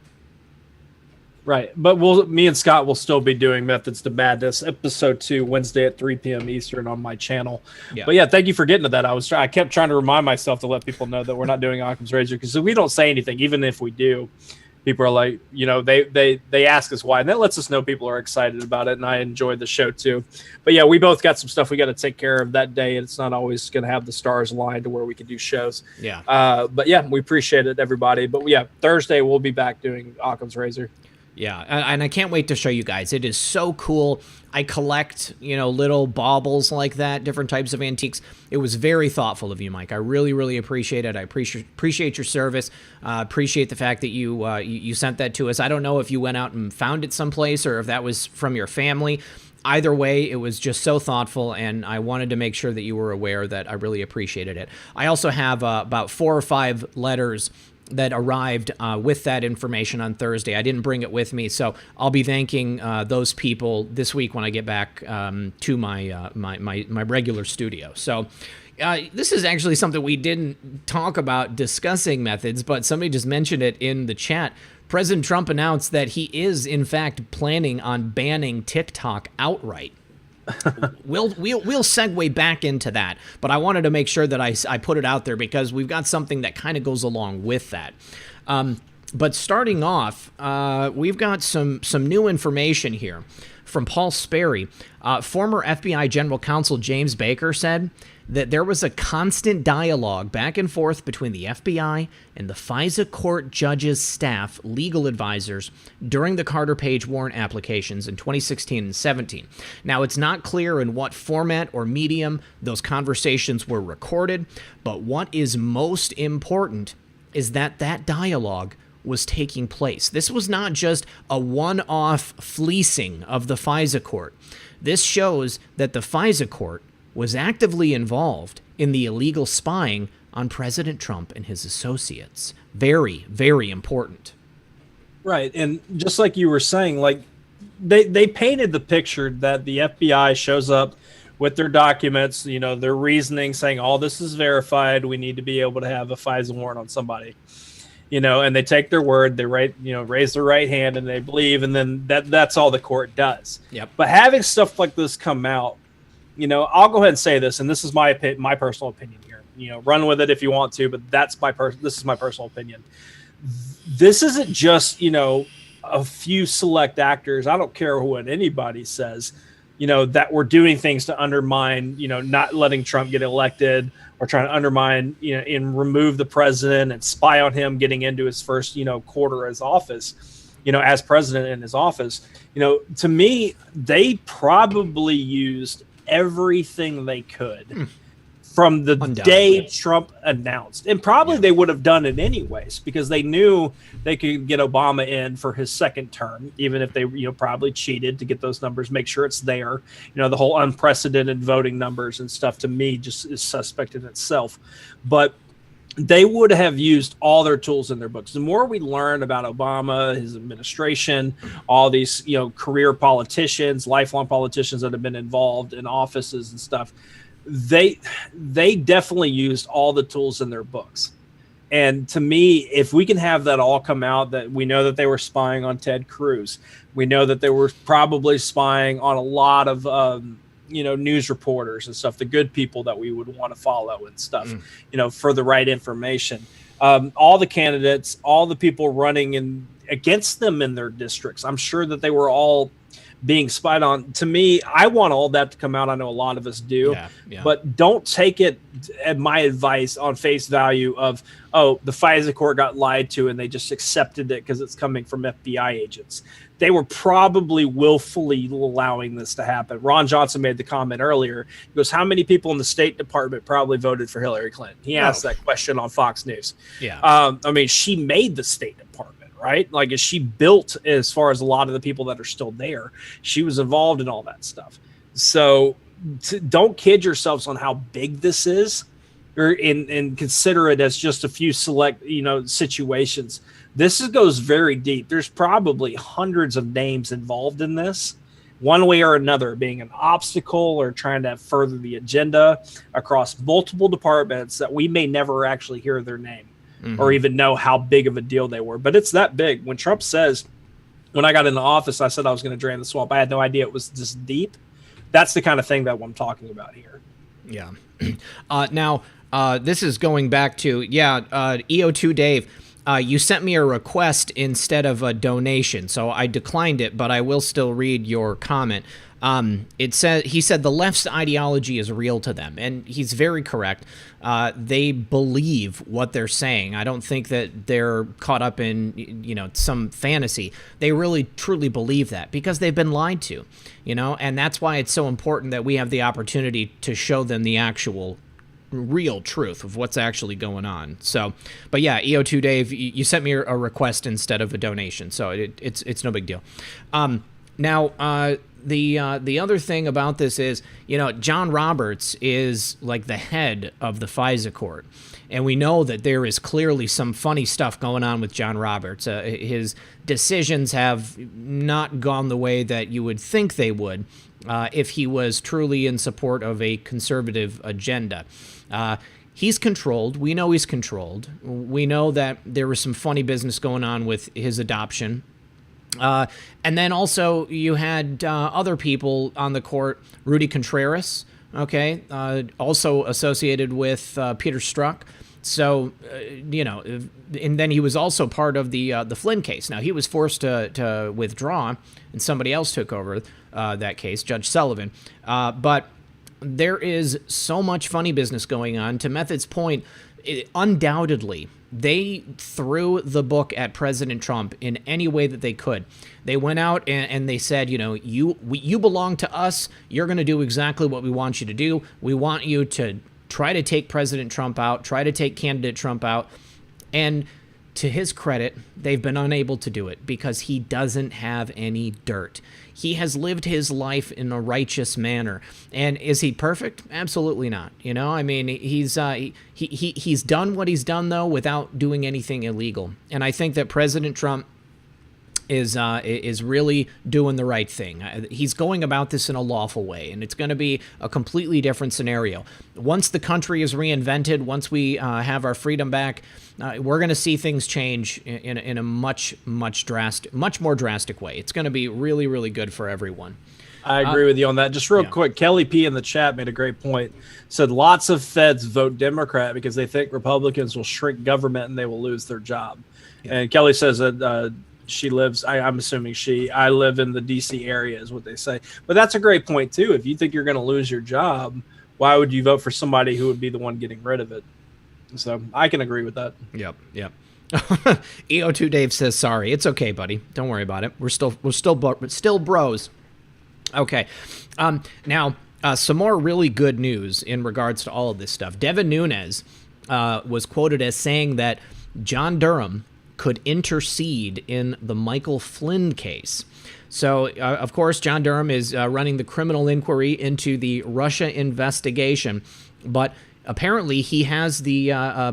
Right, but me and Scott will still be doing Methods to Madness, episode 2, Wednesday at 3 p.m. Eastern on my channel. Yeah. But yeah, thank you for getting to that. I kept trying to remind myself to let people know that we're not doing Occam's Razor, because if we don't say anything, even if we do, people are like, they ask us why, and that lets us know people are excited about it, and I enjoyed the show too. But yeah, we both got some stuff we got to take care of that day, and it's not always going to have the stars aligned to where we can do shows. Yeah. But yeah, we appreciate it, everybody. But yeah, Thursday we'll be back doing Occam's Razor. Yeah, and I can't wait to show you guys. It is so cool. I collect, little baubles like that, different types of antiques. It was very thoughtful of you, Mike. I really, really appreciate it. I appreciate your service. Appreciate the fact that you sent that to us. I don't know if you went out and found it someplace or if that was from your family. Either way, it was just so thoughtful, and I wanted to make sure that you were aware that I really appreciated it. I also have about 4 or 5 letters that arrived with that information on Thursday. I didn't bring it with me, so I'll be thanking those people this week when I get back to my regular studio. So this is actually something we didn't talk about discussing, Methods, but somebody just mentioned it in the chat. President Trump announced that he is, in fact, planning on banning TikTok outright. We'll segue back into that, but I wanted to make sure that I put it out there because we've got something that kind of goes along with that. But starting off, we've got some new information here from Paul Sperry. Former FBI General Counsel James Baker said that there was a constant dialogue back and forth between the FBI and the FISA court judges' staff legal advisors during the Carter Page warrant applications in 2016 and 17. Now, it's not clear in what format or medium those conversations were recorded, but what is most important is that dialogue was taking place. This was not just a one-off fleecing of the FISA court. This shows that the FISA court was actively involved in the illegal spying on President Trump and his associates. Very, very important. Right. And just like you were saying, like they painted the picture that the FBI shows up with their documents, you know, their reasoning saying all this is verified. We need to be able to have a FISA warrant on somebody, you know, and they take their word, they raise their right hand and they believe. And then that's all the court does. Yep. But having stuff like this come out, you know, I'll go ahead and say this, and this is my personal opinion here. You know, run with it if you want to, but this is my personal opinion. This isn't just, you know, a few select actors. I don't care what anybody says, you know, that we're doing things to undermine, you know, not letting Trump get elected or trying to undermine, you know, and remove the president and spy on him getting into his first, you know, quarter as office, you know, as president in his office. You know, to me, they probably used everything they could from the day Trump announced, and probably they would have done it anyways because they knew they could get Obama in for his second term, even if they, you know, probably cheated to get those numbers, make sure it's there. You know, the whole unprecedented voting numbers and stuff to me just is suspect in itself, but they would have used all their tools in their books. The more we learn about Obama, his administration, all these, you know, career politicians, lifelong politicians that have been involved in offices and stuff, they definitely used all the tools in their books. And to me, if we can have that all come out, that we know that they were spying on Ted Cruz, we know that they were probably spying on a lot of you know, news reporters and stuff, the good people that we would want to follow and stuff, you know, for the right information. All the candidates, all the people running in against them in their districts, I'm sure that they were all being spied on. To me, I want all that to come out. I know a lot of us do, but don't take it at my advice on face value of, oh, the FISA court got lied to and they just accepted it because it's coming from FBI agents. They were probably willfully allowing this to happen. Ron Johnson made the comment earlier. He goes, how many people in the State Department probably voted for Hillary Clinton? He asked that question on Fox News. Yeah. I mean, she made the State Department, right? Like, is she built as far as a lot of the people that are still there? She was involved in all that stuff. So don't kid yourselves on how big this is, or and consider it as just a few select, you know, situations. This goes very deep. There's probably hundreds of names involved in this, one way or another, being an obstacle or trying to further the agenda across multiple departments that we may never actually hear their name or even know how big of a deal they were. But it's that big. When Trump says, when I got into office, I said I was going to drain the swamp, I had no idea it was this deep. That's the kind of thing that I'm talking about here. Yeah. Now, this is going back to, EO2 Dave. You sent me a request instead of a donation, so I declined it, but I will still read your comment. He said the left's ideology is real to them, and he's very correct. They believe what they're saying. I don't think that they're caught up in, you know, some fantasy. They really truly believe that because they've been lied to, you know, and that's why it's so important that we have the opportunity to show them the actual real truth of what's actually going on. So, but yeah, EO2 Dave, you sent me a request instead of a donation, so it's no big deal. Now, the other thing about this is, you know, John Roberts is like the head of the FISA court, and we know that there is clearly some funny stuff going on with John Roberts. His decisions have not gone the way that you would think they would if he was truly in support of a conservative agenda. He's controlled. We know he's controlled. We know that there was some funny business going on with his adoption. And then also you had other people on the court, Rudy Contreras, okay, also associated with Peter Strzok. So, you know, and then he was also part of the Flynn case. Now, he was forced to withdraw, and somebody else took over that case, Judge Sullivan. But there is so much funny business going on. To Method's point, undoubtedly, they threw the book at President Trump in any way that they could. They went out and they said, you know, you belong to us. You're going to do exactly what we want you to do. We want you to try to take President Trump out, try to take candidate Trump out. And to his credit, they've been unable to do it because he doesn't have any dirt. He has lived his life in a righteous manner. And is he perfect? Absolutely not. You know, I mean, he's done what he's done, though, without doing anything illegal. And I think that President Trump is really doing the right thing. He's going about this in a lawful way, and it's going to be a completely different scenario. Once the country is reinvented, once we have our freedom back, we're going to see things change in a much more drastic way. It's going to be really, really good for everyone. I agree with you on that. Just real quick, Kelly P in the chat made a great point. Said lots of feds vote Democrat because they think Republicans will shrink government and they will lose their job. Yeah. And Kelly says that she lives, I'm assuming I live in the D.C. area is what they say. But that's a great point, too. If you think you're going to lose your job, why would you vote for somebody who would be the one getting rid of it? So I can agree with that. Yep. EO2 Dave says, sorry. It's okay, buddy. Don't worry about it. We're still bros. Okay. Now, some more really good news in regards to all of this stuff. Devin Nunes was quoted as saying that John Durham could intercede in the Michael Flynn case. So, of course, John Durham is running the criminal inquiry into the Russia investigation, but apparently he has the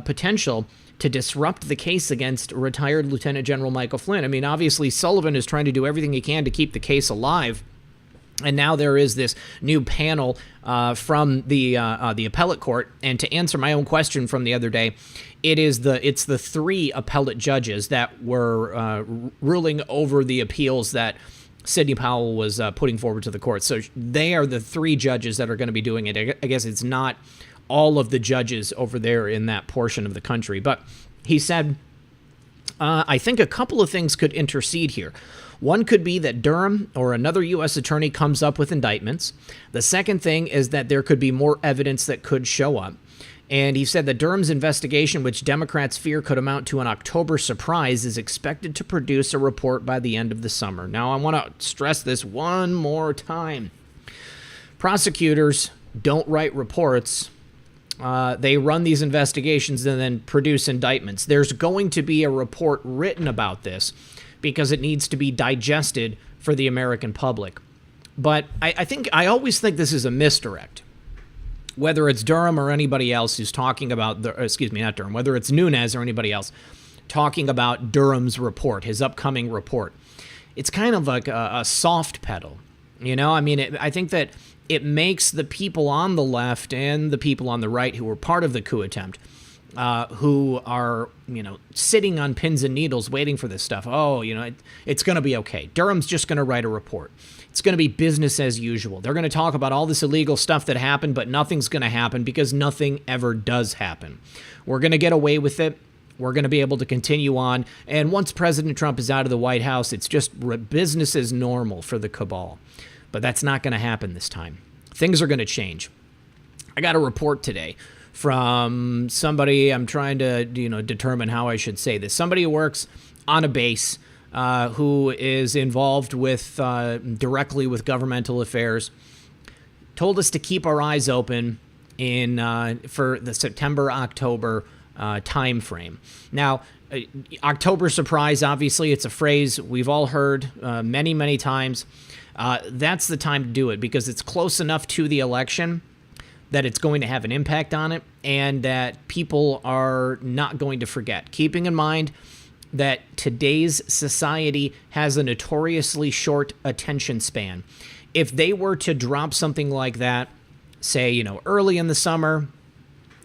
potential to disrupt the case against retired Lieutenant General Michael Flynn. I mean, obviously, Sullivan is trying to do everything he can to keep the case alive. And now there is this new panel from the appellate court. And to answer my own question from the other day, it's the three appellate judges that were ruling over the appeals that Sidney Powell was putting forward to the court. So they are the three judges that are going to be doing it. I guess it's not all of the judges over there in that portion of the country. But he said, I think a couple of things could intercede here. One could be that Durham or another U.S. attorney comes up with indictments. The second thing is that there could be more evidence that could show up. And he said that Durham's investigation, which Democrats fear could amount to an October surprise, is expected to produce a report by the end of the summer. Now, I want to stress this one more time. Prosecutors don't write reports. They run these investigations and then produce indictments. There's going to be a report written about this because it needs to be digested for the American public. But I always think this is a misdirect. Whether it's Durham or anybody else who's talking about, not Durham, whether it's Nunes or anybody else talking about Durham's report, his upcoming report, it's kind of like a soft pedal. You know, I mean, I think that it makes the people on the left and the people on the right who were part of the coup attempt, who are, sitting on pins and needles waiting for this stuff. Oh, it's going to be okay. Durham's just going to write a report. It's going to be business as usual. They're going to talk about all this illegal stuff that happened, but nothing's going to happen because nothing ever does happen. We're going to get away with it. We're going to be able to continue on. And once President Trump is out of the White House, it's just business as normal for the cabal. But that's not going to happen this time. Things are going to change. I got a report today from somebody, I'm trying to determine how I should say this, somebody who works on a base, who is involved with directly with governmental affairs, told us to keep our eyes open for the September-October time frame. Now, October surprise, obviously, it's a phrase we've all heard many, many times. That's the time to do it because it's close enough to the election that it's going to have an impact on it and that people are not going to forget. Keeping in mind that today's society has a notoriously short attention span. If they were to drop something like that, say, early in the summer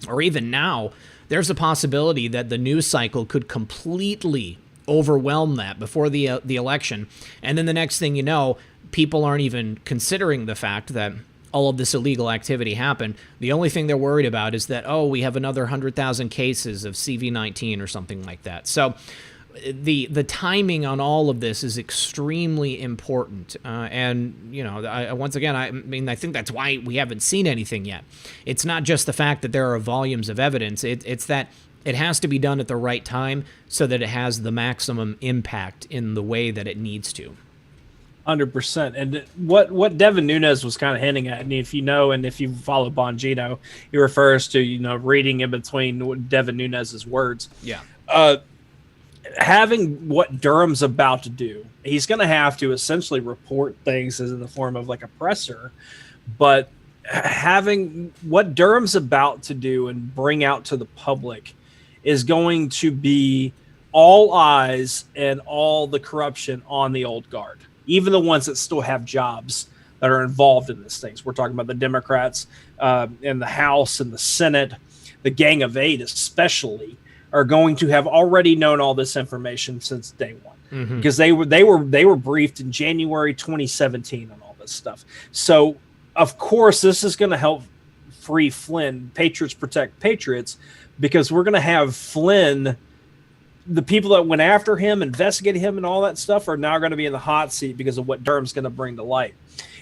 or even now, there's a possibility that the news cycle could completely overwhelm that before the election. And then the next thing you know, people aren't even considering the fact that all of this illegal activity happened. The only thing they're worried about is that, we have another 100,000 cases of CV-19 or something like that. So the timing on all of this is extremely important. And, once again, I think that's why we haven't seen anything yet. It's not just the fact that there are volumes of evidence. It's that it has to be done at the right time so that it has the maximum impact in the way that it needs to. 100%. And what Devin Nunes was kind of hinting at, and if you follow Bongino, he refers to, reading in between Devin Nunes's words. Yeah. having what Durham's about to do, he's going to have to essentially report things as in the form of like a presser, but having what Durham's about to do and bring out to the public is going to be all eyes and all the corruption on the old guard, even the ones that still have jobs that are involved in these things. We're talking about the Democrats in the House and the Senate, the Gang of Eight especially, are going to have already known all this information since day one, because they were briefed in January 2017 on all this stuff. So of course this is going to help free Flynn. Patriots protect patriots, because we're going to have Flynn, the people that went after him, investigated him and all that stuff, are now going to be in the hot seat because of what Durham's going to bring to light.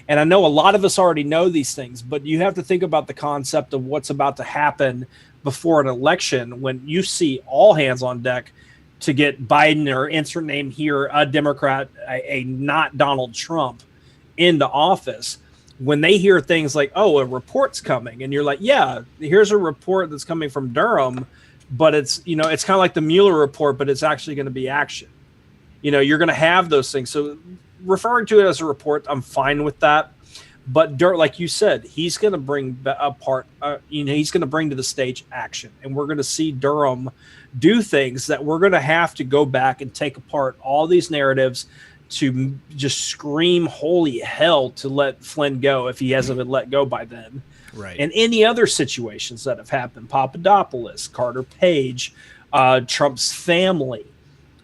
And I know a lot of us already know these things, but you have to think about the concept of what's about to happen before an election, when you see all hands on deck to get Biden, or insert name here, a Democrat, a not Donald Trump, into office. When they hear things like, oh, a report's coming, and you're like, yeah, here's a report that's coming from Durham, but it's, you know, it's kind of like the Mueller report, but it's actually going to be action. You know, you're going to have those things. So referring to it as a report, I'm fine with that. But like you said, he's going to bring he's going to bring to the stage action, and we're going to see Durham do things that we're going to have to go back and take apart all these narratives to just scream holy hell to let Flynn go if he hasn't been let go by then. Right. And any other situations that have happened, Papadopoulos, Carter Page, Trump's family,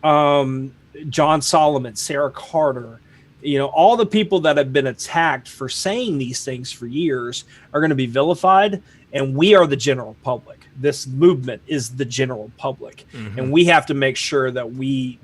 John Solomon, Sarah Carter, you know, all the people that have been attacked for saying these things for years are going to be vilified, and we are the general public. This movement is the general public, and we have to make sure that we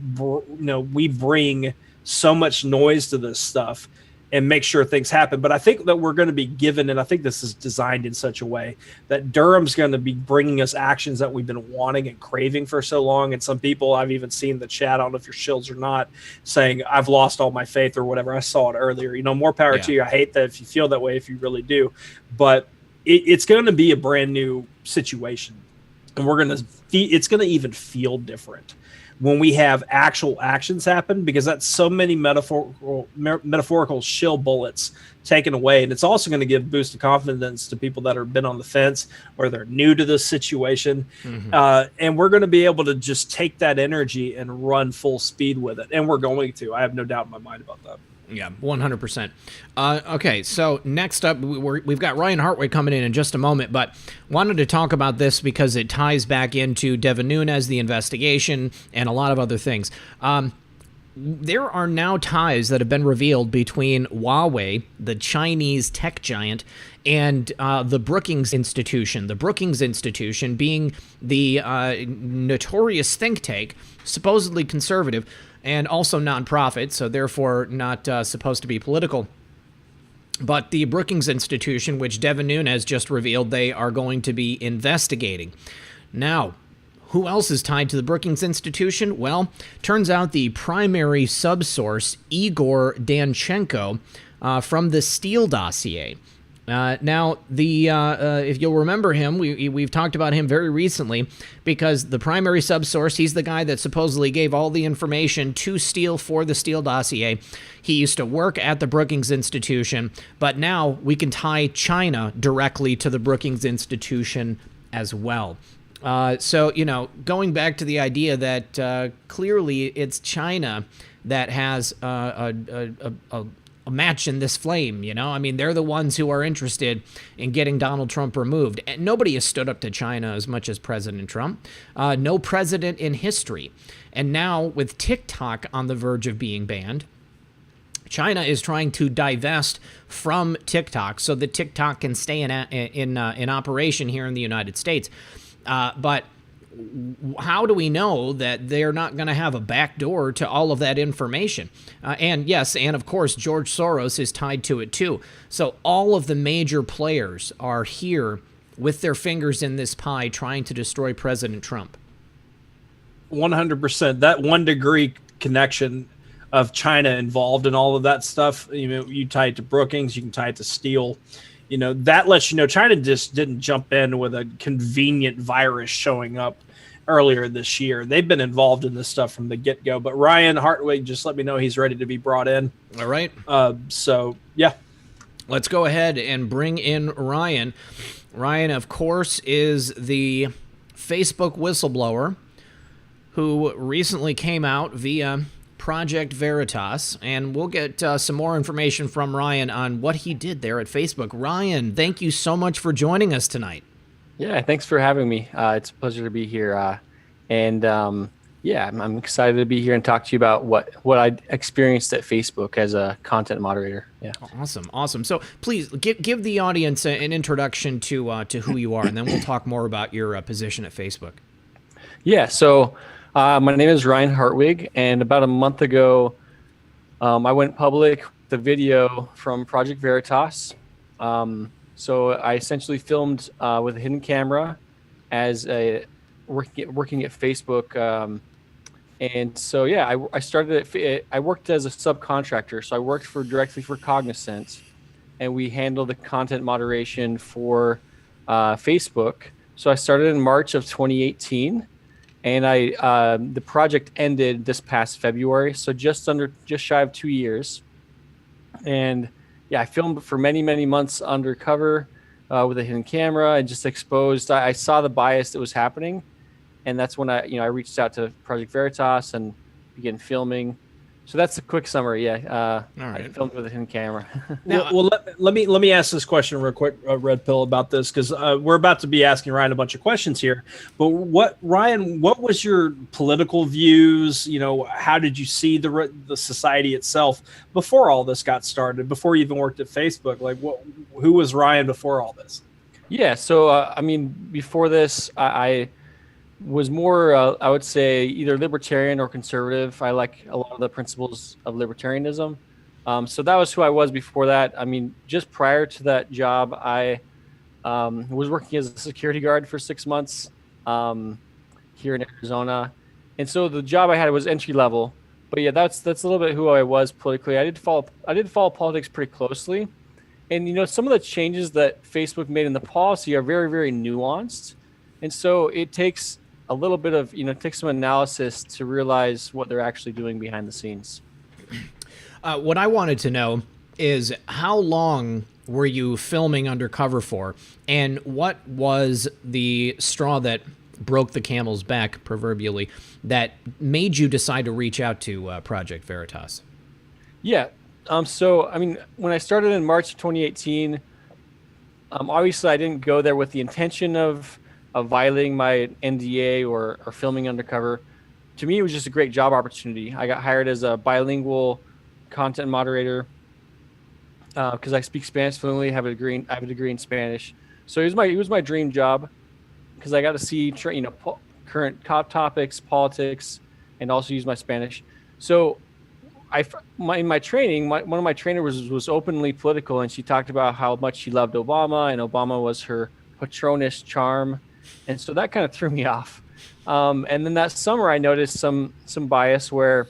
bring so much noise to this stuff and make sure things happen. But I think that we're going to be given, and I think this is designed in such a way that Durham's going to be bringing us actions that we've been wanting and craving for so long. And some people, I've even seen the chat, I don't know if you're shills or not, saying I've lost all my faith or whatever. I saw it earlier. You know, more power to you. I hate that if you feel that way, if you really do. But it's going to be a brand new situation, and it's going to even feel different when we have actual actions happen, because that's so many metaphorical shill bullets taken away. And it's also going to give boost of confidence to people that have been on the fence or they're new to this situation. And we're going to be able to just take that energy and run full speed with it. And we're going to. I have no doubt in my mind about that. Yeah, 100%. Okay, so next up, we've got Ryan Hartwig coming in just a moment, but wanted to talk about this because it ties back into Devin Nunes, the investigation, and a lot of other things. There are now ties that have been revealed between Huawei, the Chinese tech giant, and the Brookings Institution. The Brookings Institution being the notorious think tank, supposedly conservative, and also nonprofit, so therefore not supposed to be political. But the Brookings Institution, which Devin Nunes just revealed they are going to be investigating. Now, who else is tied to the Brookings Institution? Well, turns out the primary subsource, Igor Danchenko, from the Steele dossier. Now, if you'll remember him, we've talked about him very recently, because the primary subsource, he's the guy that supposedly gave all the information to Steele for the Steele dossier. He used to work at the Brookings Institution, but now we can tie China directly to the Brookings Institution as well. So, you know, going back to the idea that clearly it's China that has a match in this flame, you know? I mean, they're the ones who are interested in getting Donald Trump removed. And nobody has stood up to China as much as President Trump. No president in history. And now, with TikTok on the verge of being banned, China is trying to divest from TikTok so that TikTok can stay in operation here in the United States. But how do we know that they're not going to have a backdoor to all of that information? And yes, and of course, George Soros is tied to it too. So all of the major players are here with their fingers in this pie trying to destroy President Trump. 100%. That 1 degree connection of China involved in all of that stuff, you know, you tie it to Brookings, you can tie it to Steele. You know, that lets you know China just didn't jump in with a convenient virus showing up earlier this year. They've been involved in this stuff from the get-go. But Ryan Hartwig just let me know he's ready to be brought in. All right. So, yeah. Let's go ahead and bring in Ryan. Ryan, of course, is the Facebook whistleblower who recently came out via Project Veritas, and we'll get some more information from Ryan on what he did there at Facebook. Ryan, thank you so much for joining us tonight. Yeah, thanks for having me. It's a pleasure to be here. I'm excited to be here and talk to you about what I experienced at Facebook as a content moderator. Yeah. Awesome. So please give the audience an introduction to who you are, and then we'll talk more about your position at Facebook. Yeah. So my name is Ryan Hartwig, and about a month ago, I went public with a video from Project Veritas. So I essentially filmed with a hidden camera as working at Facebook. And so, yeah, I started I worked as a subcontractor. So I worked directly for Cognizant, and we handled the content moderation for Facebook. So I started in March of 2018, and the project ended this past February. So just shy of 2 years. And yeah, I filmed for many, many months undercover with a hidden camera and just exposed. I saw the bias that was happening. And that's when I reached out to Project Veritas and began filming. So that's a quick summary. Yeah, All right. I filmed with a hidden camera. Let me ask this question real quick, Red Pill, about this, because we're about to be asking Ryan a bunch of questions here. But Ryan, what was your political views? How did you see the society itself before all this got started? Before you even worked at Facebook, who was Ryan before all this? Yeah. So before this, I was more, I would say, either libertarian or conservative. I like a lot of the principles of libertarianism. So that was who I was before that. Just prior to that job, I was working as a security guard for 6 months here in Arizona. And so the job I had was entry level. But yeah, that's a little bit who I was politically. I did follow politics pretty closely. And, some of the changes that Facebook made in the policy are very, very nuanced. And so it takes a little bit of, takes some analysis to realize what they're actually doing behind the scenes. What I wanted to know is, how long were you filming undercover for? And what was the straw that broke the camel's back, proverbially, that made you decide to reach out to Project Veritas? Yeah. When I started in March of 2018, obviously I didn't go there with the intention of violating my NDA or filming undercover. To me, it was just a great job opportunity. I got hired as a bilingual content moderator because I speak Spanish fluently. I have a degree in Spanish, so it was my dream job because I got to see current topics, politics, and also use my Spanish. So in my training, one of my trainers was openly political, and she talked about how much she loved Obama, and Obama was her patronus charm. And so that kind of threw me off. And then that summer, I noticed some bias where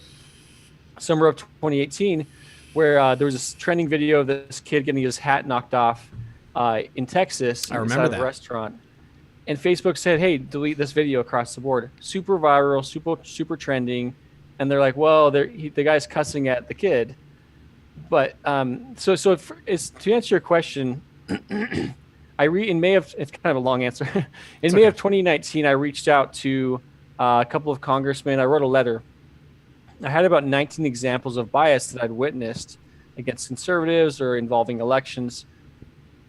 summer of 2018, where there was this trending video of this kid getting his hat knocked off in Texas. I remember that. A restaurant. And Facebook said, hey, delete this video across the board. Super viral, super trending. And they're like, well, the guy's cussing at the kid. But so it's to answer your question, in May of, it's kind of a long answer. In May of 2019, I reached out to a couple of congressmen. I wrote a letter. I had about 19 examples of bias that I'd witnessed against conservatives or involving elections,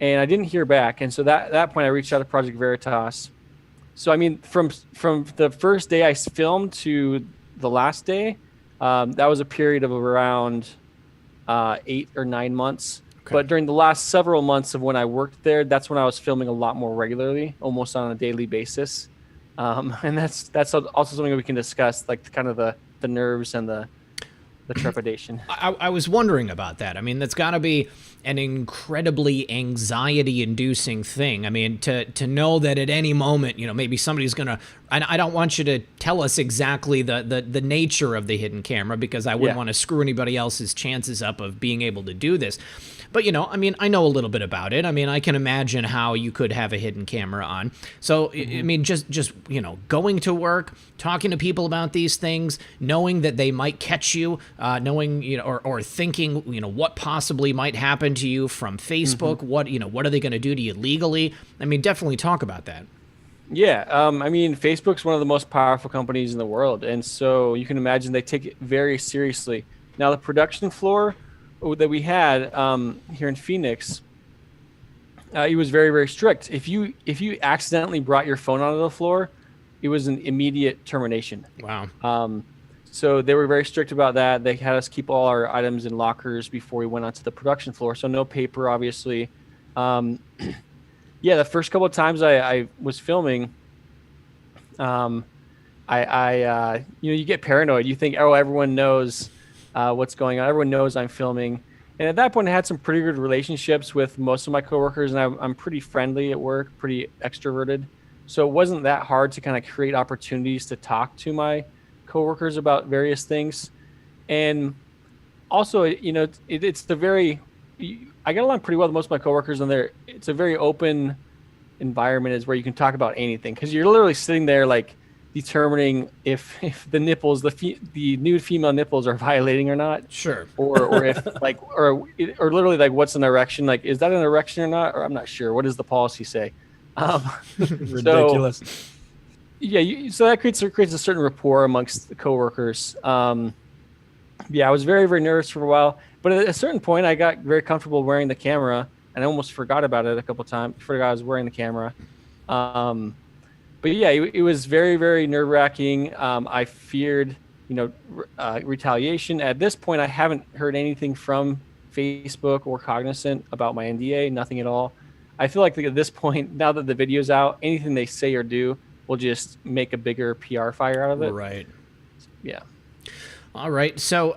and I didn't hear back. And so that point, I reached out to Project Veritas. So from the first day I filmed to the last day, that was a period of around 8 or 9 months. Okay. But during the last several months of when I worked there, that's when I was filming a lot more regularly, almost on a daily basis. And that's also something we can discuss, like kind of the nerves and the the trepidation. I was wondering about that. I mean, that's got to be an incredibly anxiety-inducing thing. I mean, to know that at any moment, maybe somebody's going to... I don't want you to tell us exactly the nature of the hidden camera, because I wouldn't want to screw anybody else's chances up of being able to do this. But, I mean, I know a little bit about it. I mean, I can imagine how you could have a hidden camera on. So, I mean, just going to work, talking to people about these things, knowing that they might catch you, knowing, or thinking, what possibly might happen to you from Facebook, what are they going to do to you legally? I mean, definitely talk about that. Yeah, I mean, Facebook's one of the most powerful companies in the world, and so you can imagine they take it very seriously. Now, the production floor that we had here in Phoenix, it was very, very strict. If you accidentally brought your phone onto the floor, it was an immediate termination. Wow. So they were very strict about that. They had us keep all our items in lockers before we went onto the production floor. So no paper, obviously. Yeah, the first couple of times I was filming, you get paranoid. You think, oh, everyone knows what's going on. Everyone knows I'm filming. And at that point, I had some pretty good relationships with most of my coworkers, and I'm pretty friendly at work, pretty extroverted. So it wasn't that hard to kind of create opportunities to talk to my coworkers about various things. And also, it's the very... I get along pretty well with most of my coworkers, and it's a very open environment, is where you can talk about anything, because you're literally sitting there like determining if the nipples, the nude female nipples, are violating or not. Sure. Or if or literally like, what's an erection? Like, is that an erection or not? Or I'm not sure. What does the policy say? Ridiculous. So that creates a certain rapport amongst the coworkers. I was very, very nervous for a while. But at a certain point, I got very comfortable wearing the camera, and I almost forgot about it a couple times. Forgot I was wearing the camera. But yeah, it was very, very nerve-wracking. I feared, retaliation. At this point, I haven't heard anything from Facebook or Cognizant about my NDA, nothing at all. I feel like at this point, now that the video's out, anything they say or do will just make a bigger PR fire out of it. Right. Yeah. All right. So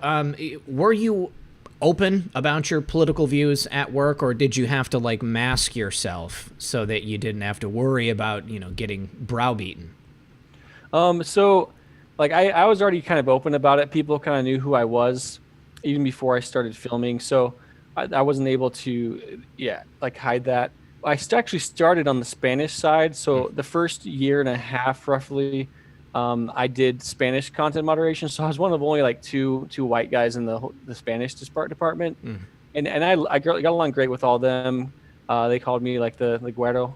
were you open about your political views at work, or did you have to like mask yourself so that you didn't have to worry about, getting browbeaten? So like I was already kind of open about it. People kind of knew who I was even before I started filming. So I wasn't able to, hide that. I actually started on the Spanish side. So the first year and a half, roughly, I did Spanish content moderation. So I was one of only like two white guys in the Spanish department. And I got along great with all of them. They called me like the Güero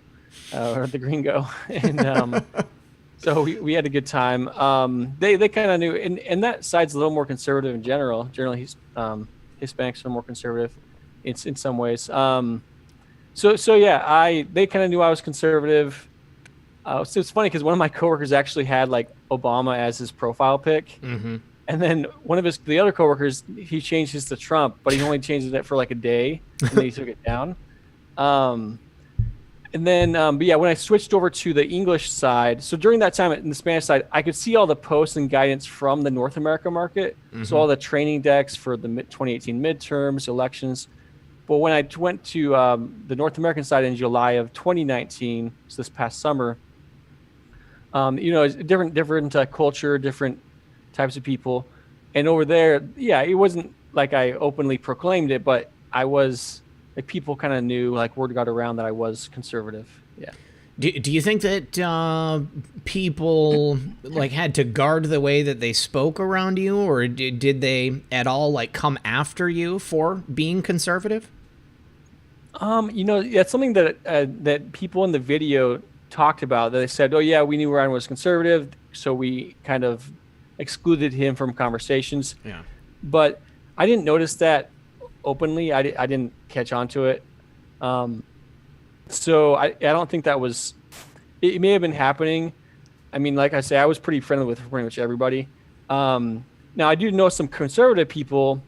or the Gringo. And so we had a good time. They kind of knew, and that side's a little more conservative in general. Generally, Hispanics are more conservative in some ways. They kind of knew I was conservative. So it's funny because one of my coworkers actually had like Obama as his profile pic. And then one of the other coworkers, he changed his to Trump, but he only changed it for like a day, and then he took it down. When I switched over to the English side, so during that time in the Spanish side, I could see all the posts and guidance from the North America market. So all the training decks for the 2018 midterms, elections. But when I went to the North American side in July of 2019, so this past summer, it's different culture, different types of people. And over there, it wasn't like I openly proclaimed it, but I was, like, people kind of knew, like, word got around that I was conservative. Yeah. Do you think that people like had to guard the way that they spoke around you, or did they at all like come after you for being conservative? That's something that people in the video talked about. That they said, "Oh yeah, we knew Ryan was conservative, so we kind of excluded him from conversations." Yeah. But I didn't notice that openly. I didn't catch on to it. So I don't think that was. It may have been happening. I mean, like I say, I was pretty friendly with pretty much everybody. Now I do know some conservative people.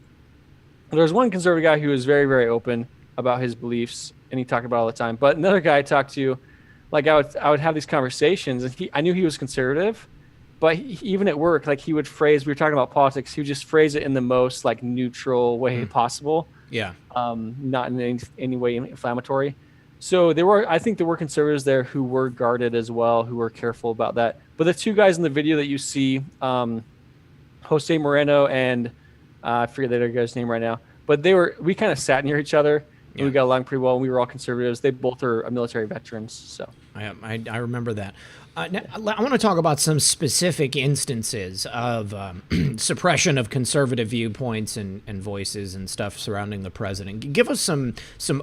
There's one conservative guy who was very, very open about his beliefs, and he talked about it all the time. But another guy I talked to, like I would have these conversations, and I knew he was conservative, but even at work, like he would phrase, we were talking about politics, he would just phrase it in the most like neutral way possible. Yeah. Not in any way inflammatory. So I think there were conservatives there who were guarded as well, who were careful about that. But the two guys in the video that you see, Jose Moreno and I forget the other guy's name right now, but we kind of sat near each other. And we got along pretty well, and we were all conservatives. They both are military veterans. So I remember that. Now, I want to talk about some specific instances of suppression of conservative viewpoints and voices and stuff surrounding the president. Give us some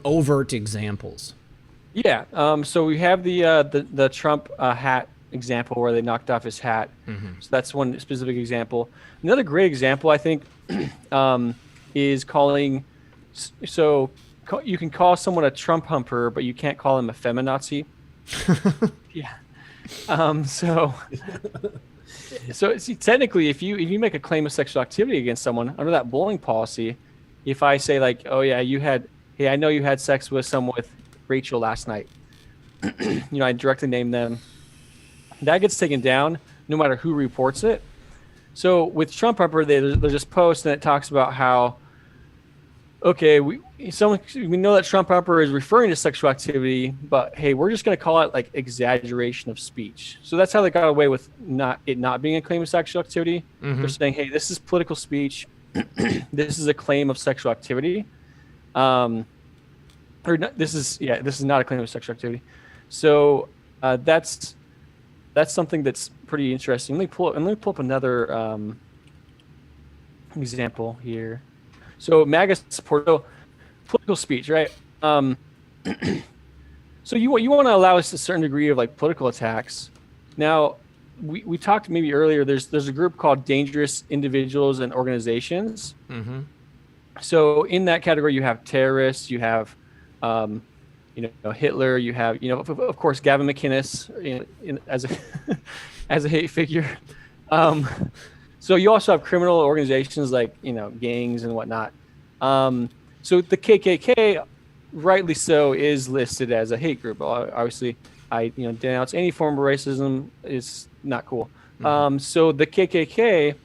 overt examples. Yeah. So we have the Trump hat example where they knocked off his hat. So that's one specific example. Another great example, I think, is calling. So you can call someone a Trump humper, but you can't call him a feminazi. Yeah. So see, technically, if you make a claim of sexual activity against someone under that bullying policy, if I say like, oh yeah, I know you had sex with someone with Rachel last night, I directly name them. That gets taken down no matter who reports it. So with Trump humper, there's this post and it talks about how, okay, we know that Trump humper is referring to sexual activity, but hey, we're just going to call it like exaggeration of speech. So that's how they got away with not being a claim of sexual activity. They're saying, hey, this is political speech. This is a claim of sexual activity. This is not a claim of sexual activity. So that's something that's pretty interesting. Let me pull up another example here. So MAGA support, political speech, right? So you want to allow us a certain degree of like political attacks. Now, we talked maybe earlier. There's a group called Dangerous Individuals and Organizations. So in that category, you have terrorists, you have Hitler, you have of course Gavin McInnes as a as a hate figure. So you also have criminal organizations like, gangs and whatnot. So the KKK, rightly so, is listed as a hate group. Obviously, I denounce any form of racism. It's not cool. So the KKK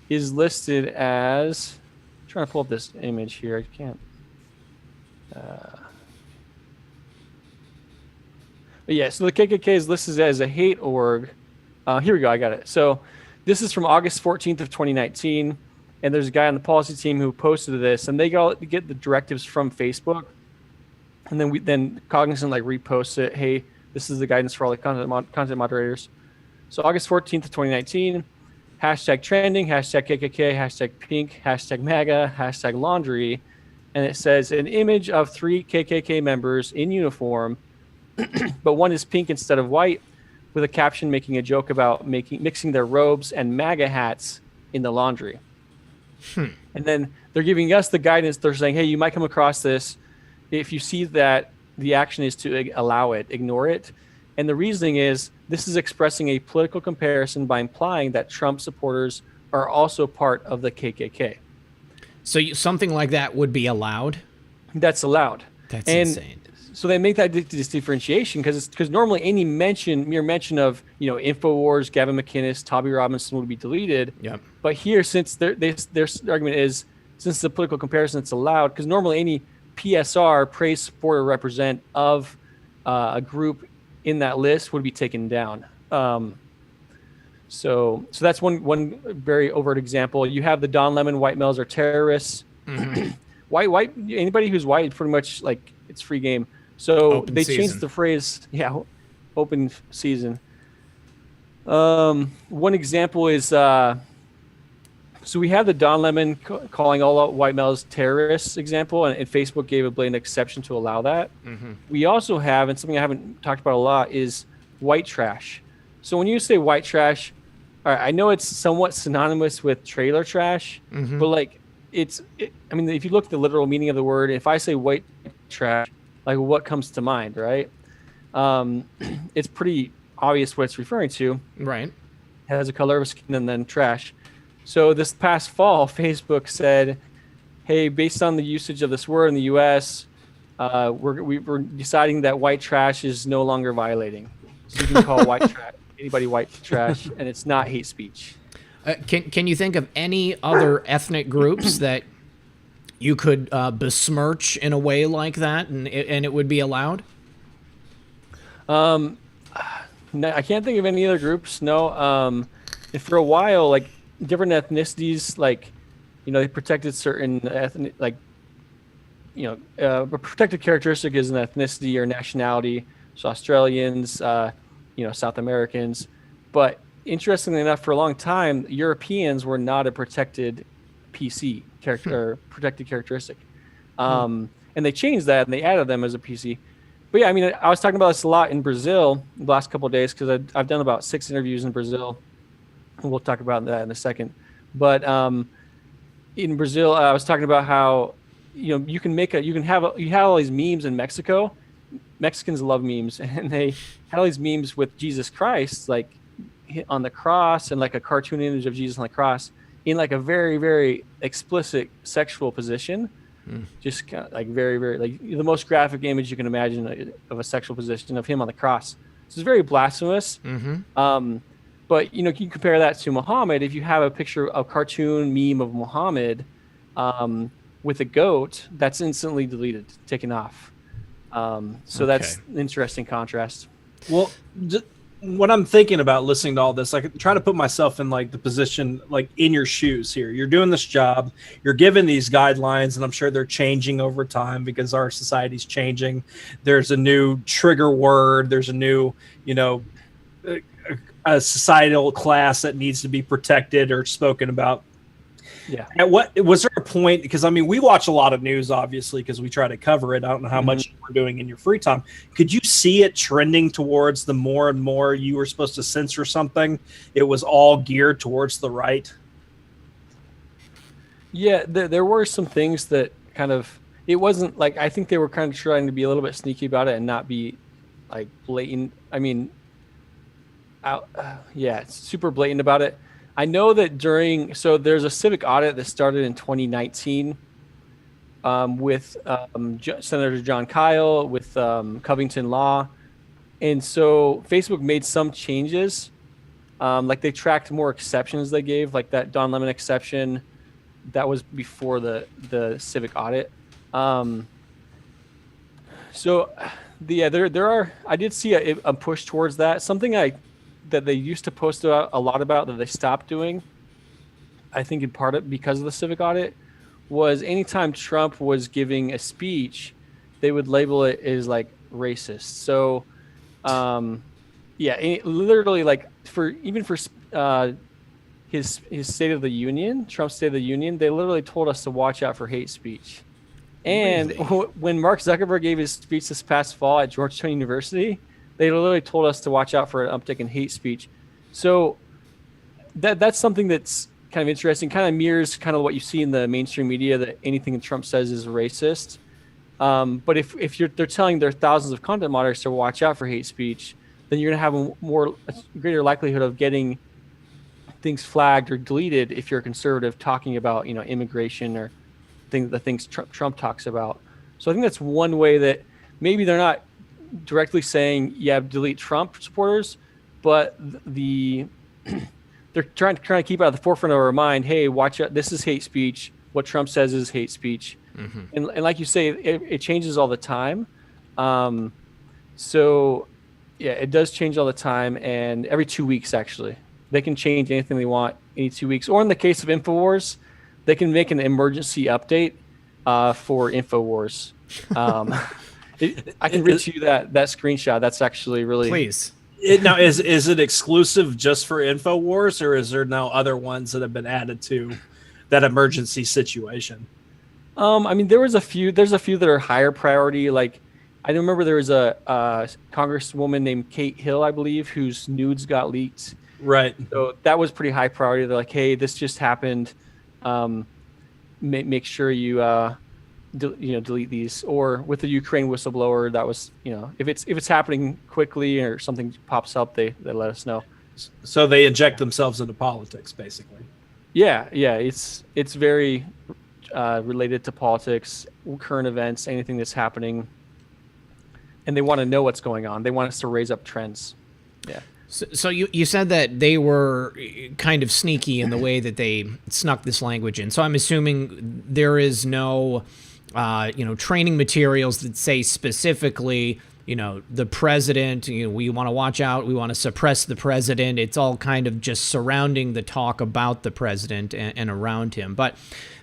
is listed as. I'm trying to pull up this image here. I can't. But yeah, so the KKK is listed as a hate org. Here we go. I got it. So this is from August 14th of 2019. And there's a guy on the policy team who posted this, and they get the directives from Facebook. And then Cognizant reposts it. Hey, this is the guidance for all the content moderators. So August 14th of 2019, hashtag trending, hashtag KKK, hashtag pink, hashtag MAGA, hashtag laundry. And it says an image of 3 KKK members in uniform, but one is pink instead of white, with a caption making a joke about mixing their robes and MAGA hats in the laundry. And then they're giving us the guidance. They're saying, hey, you might come across this. If you see that, the action is to allow it, ignore it. And the reasoning is this is expressing a political comparison by implying that Trump supporters are also part of the KKK. So something like that would be allowed? That's allowed. That's insane. So they make that this differentiation because normally any mere mention of Infowars, Gavin McInnes, Toby Robinson would be deleted. Yep. But here, since their argument is since the political comparison, it's allowed because normally any PSR, praise, support, or represent of a group in that list would be taken down. So that's one very overt example. You have the Don Lemon white males are terrorists. White anybody who's white pretty much it's free game. So open they season. changed the phrase. Yeah, open season. One example is so we have the Don Lemon calling all white males terrorists example, and Facebook gave a blatant exception to allow that. We also have, and something I haven't talked about a lot, is white trash. So when you say white trash, all right, I know it's somewhat synonymous with trailer trash, but if you look at the literal meaning of the word, if I say white trash, what comes to mind, right? It's pretty obvious what it's referring to. Right. It has a color of skin and then trash. So this past fall, Facebook said, hey, based on the usage of this word in the U.S., we're deciding that white trash is no longer violating. So you can call white trash. anybody white trash, and it's not hate speech. Can you think of any other ethnic groups that you could besmirch in a way like that, and it would be allowed? No, I can't think of any other groups. No. And for a while, like different ethnicities, like they protected certain ethnic, like a protected characteristic is an ethnicity or nationality. So Australians, South Americans, but interestingly enough, for a long time, Europeans were not a protected PC character or protected characteristic. And they changed that and they added them as a PC. But yeah, I mean, I was talking about this a lot in Brazil the last couple of days because I've done about 6 interviews in Brazil. And we'll talk about that in a second. But in Brazil, I was talking about how you have all these memes in Mexico. Mexicans love memes, and they had all these memes with Jesus Christ, like on the cross, and like a cartoon image of Jesus on the cross in like a very, very explicit sexual position. Just kind of like very, very, like the most graphic image you can imagine of a sexual position of him on the cross. So it's very blasphemous. But you can compare that to Muhammad. If you have a picture, a cartoon meme of Muhammad with a goat, that's instantly deleted, taken off. So that's an interesting contrast. Well, what I'm thinking about listening to all this, like try to put myself in like the position, like in your shoes here. You're doing this job, you're given these guidelines, and I'm sure they're changing over time because our society's changing. There's a new trigger word. There's a new, a societal class that needs to be protected or spoken about. Yeah. At what was there a point? Because I mean, we watch a lot of news, obviously, because we try to cover it. I don't know how much we're doing in your free time. Could you see it trending towards the more and more you were supposed to censor something? It was all geared towards the right. Yeah, there were some things that kind of, it wasn't like, I think they were kind of trying to be a little bit sneaky about it and not be like blatant. I mean, it's super blatant about it. I know that so there's a civic audit that started in 2019 with Senator John Kyle with Covington Law. And so Facebook made some changes. Like they tracked more exceptions they gave, like that Don Lemon exception. That was before the civic audit. There are, I did see a push towards that. Something that they used to post a lot about that they stopped doing, I think in part because of the civic audit, was anytime Trump was giving a speech, they would label it as like racist. So, literally like for his State of the Union, Trump's State of the Union, they literally told us to watch out for hate speech. And when Mark Zuckerberg gave his speech this past fall at Georgetown University, they literally told us to watch out for an uptick in hate speech. So that's something that's kind of interesting, kind of mirrors kind of what you see in the mainstream media, that anything that Trump says is racist. But if they're telling their thousands of content moderators to watch out for hate speech, then you're going to have a greater likelihood of getting things flagged or deleted if you're a conservative talking about, immigration or the things Trump talks about. So I think that's one way that maybe they're not directly saying, delete Trump supporters, but they're trying to keep out of the forefront of our mind, hey, watch out, this is hate speech. What Trump says is hate speech. And like you say, it changes all the time. It does change all the time, and every 2 weeks, actually. They can change anything they want any 2 weeks. Or in the case of InfoWars, they can make an emergency update for InfoWars. I can read you that screenshot. That's actually really... Please. Now, is it exclusive just for InfoWars, or is there now other ones that have been added to that emergency situation? I mean, there's a few that are higher priority. Like, I remember there was a congresswoman named Kate Hill, I believe, whose nudes got leaked. Right. So that was pretty high priority. They're like, hey, this just happened. Make sure you delete these. Or with the Ukraine whistleblower, that was, if it's happening quickly or something pops up, they let us know. So they inject themselves into politics, basically. Yeah. It's very related to politics, current events, anything that's happening, and they want to know what's going on. They want us to raise up trends. Yeah. So you said that they were kind of sneaky in the way that they snuck this language in. So I'm assuming there is no, training materials that say specifically, the president, we want to watch out, we want to suppress the president. It's all kind of just surrounding the talk about the president and around him. But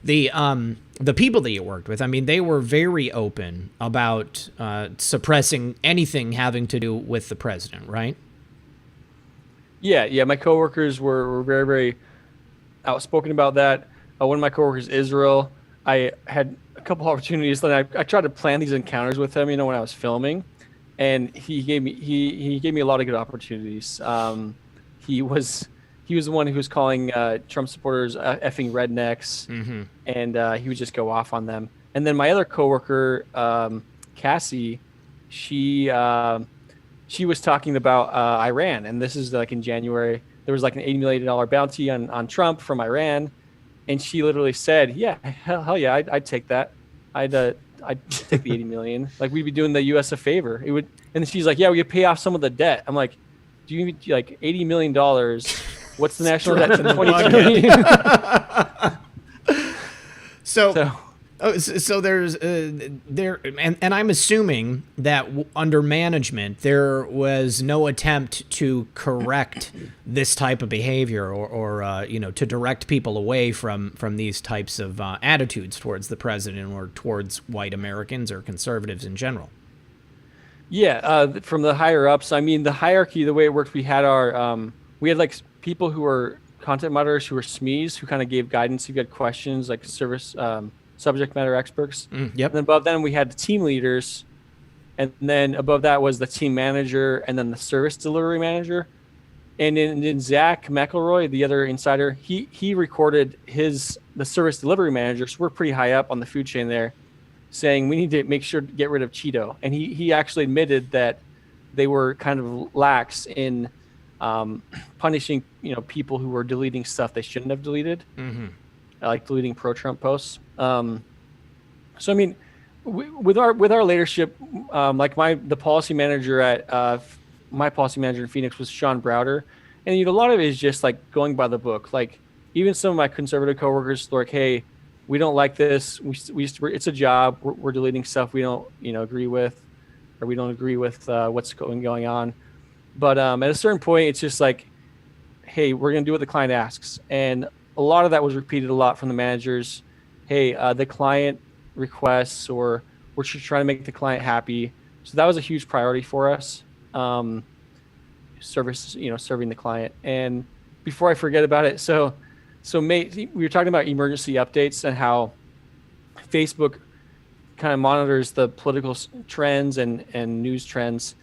the people that you worked with, I mean, they were very open about suppressing anything having to do with the president, right? Yeah. My coworkers were very, very outspoken about that. One of my coworkers, Israel, I had a couple opportunities. I tried to plan these encounters with him, when I was filming, and he gave me a lot of good opportunities. He was the one who was calling Trump supporters effing rednecks, and he would just go off on them. And then my other coworker, Cassie, she was talking about Iran, and this is like in January. There was like an $80 million bounty on Trump from Iran, and she literally said, "Yeah, hell yeah, I'd take that. I'd take the $80 million. Like we'd be doing the U.S. a favor. It would." And then she's like, "Yeah, we could pay off some of the debt." I'm like, "Do you need like $80 million? What's the national debt to 2020?" So there's and I'm assuming that under management there was no attempt to correct this type of behavior or to direct people away from these types of attitudes towards the president or towards white Americans or conservatives in general. Yeah, from the higher ups. I mean, the hierarchy, the way it worked, we had like people who were content moderators who were SMEs who kind of gave guidance. You had questions like service. Subject matter experts. Yep. And then above them we had the team leaders, and then above that was the team manager, and then the service delivery manager. And then Zak McElroy, the other insider, he recorded the service delivery manager. So we're pretty high up on the food chain there, saying we need to make sure to get rid of Cheeto. And he actually admitted that they were kind of lax in punishing people who were deleting stuff they shouldn't have deleted. Like deleting pro-Trump posts. So I mean, with our leadership, like the policy manager at my policy manager in Phoenix was Sean Browder, and a lot of it is just like going by the book. Like even some of my conservative coworkers were like, "Hey, we don't like this. It's a job. We're deleting stuff we don't agree with, or we don't agree with what's going on." But at a certain point, it's just like, "Hey, we're gonna do what the client asks," and a lot of that was repeated a lot from the managers. Hey, the client requests, or we're just trying to make the client happy. So that was a huge priority for us. Serving the client. And before I forget about it, so we were talking about emergency updates and how Facebook kind of monitors the political trends and news trends.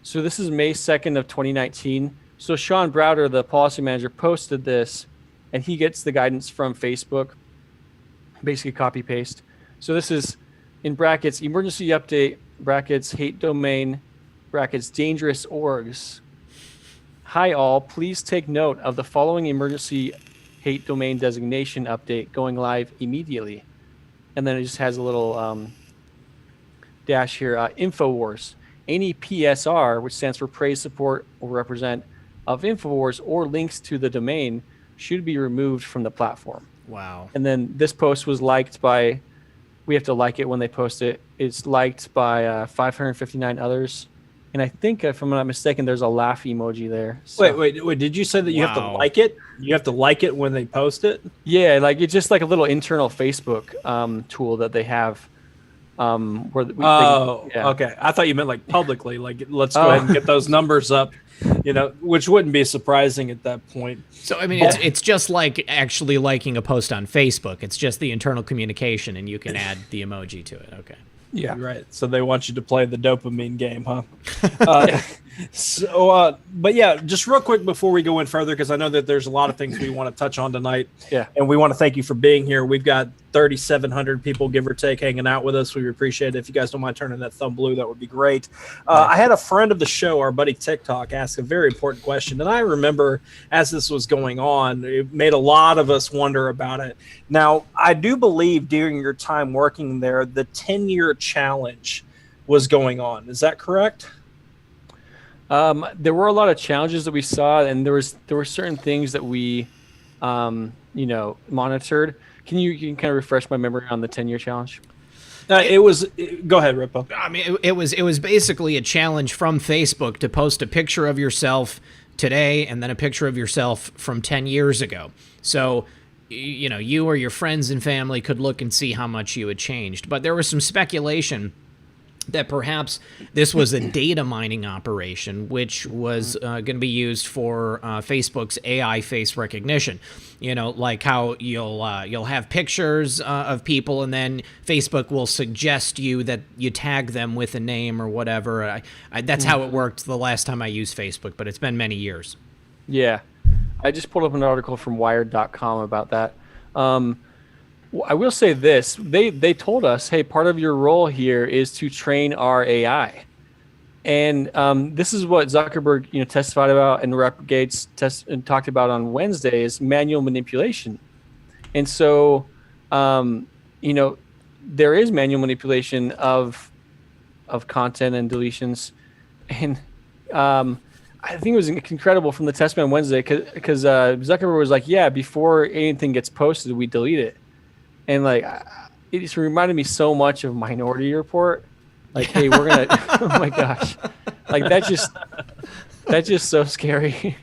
So this is May 2nd of 2019. So Sean Browder, the policy manager, posted this, and he gets the guidance from Facebook, basically copy paste. So this is in brackets, emergency update, brackets, hate domain, brackets, dangerous orgs. Hi all, please take note of the following emergency hate domain designation update going live immediately. And then it just has a little dash here, InfoWars. Any PSR, which stands for praise, support, or represent of InfoWars or links to the domain should be removed from the platform. Wow. And then this post was liked by, we have to like it when they post it. It's liked by 559 others. And I think, if I'm not mistaken, there's a laugh emoji there. So. Wait. Did you say that you have to like it? You have to like it when they post it? Yeah, like it's just like a little internal Facebook tool that they have. Okay. I thought you meant like publicly. Like, let's go ahead and get those numbers up. Which wouldn't be surprising at that point. So, I mean, it's just like actually liking a post on Facebook. It's just the internal communication, and you can add the emoji to it. Okay. Yeah. Right. So they want you to play the dopamine game, huh? But yeah, just real quick before we go in further, because I know that there's a lot of things we want to touch on tonight. Yeah. And we want to thank you for being here. We've got 3,700 people, give or take, hanging out with us. We appreciate it. If you guys don't mind turning that thumb blue, that would be great. I had a friend of the show, our buddy TikTok, ask a very important question. And I remember as this was going on, it made a lot of us wonder about it. Now, I do believe during your time working there, the 10-year challenge was going on. Is that correct? There were a lot of challenges that we saw, and there were certain things that we, monitored. Can you kind of refresh my memory on the 10-year challenge? Go ahead, Rippo. I mean, it was basically a challenge from Facebook to post a picture of yourself today and then a picture of yourself from 10 years ago. So, you or your friends and family could look and see how much you had changed. But there was some speculation that perhaps this was a data mining operation, which was going to be used for Facebook's AI face recognition. Like how you'll have pictures of people, and then Facebook will suggest that you tag them with a name or whatever. That's how it worked the last time I used Facebook, but it's been many years. Yeah, I just pulled up an article from Wired.com about that. I will say this: they told us, hey, part of your role here is to train our AI, and this is what Zuckerberg testified about, and Rep. Gates talked about on Wednesday is manual manipulation, and so there is manual manipulation of content and deletions, and I think it was incredible from the testimony on Wednesday because Zuckerberg was like, yeah, before anything gets posted, we delete it. And like, it just reminded me so much of Minority Report. Like, hey, we're gonna. Oh my gosh, like that's just so scary.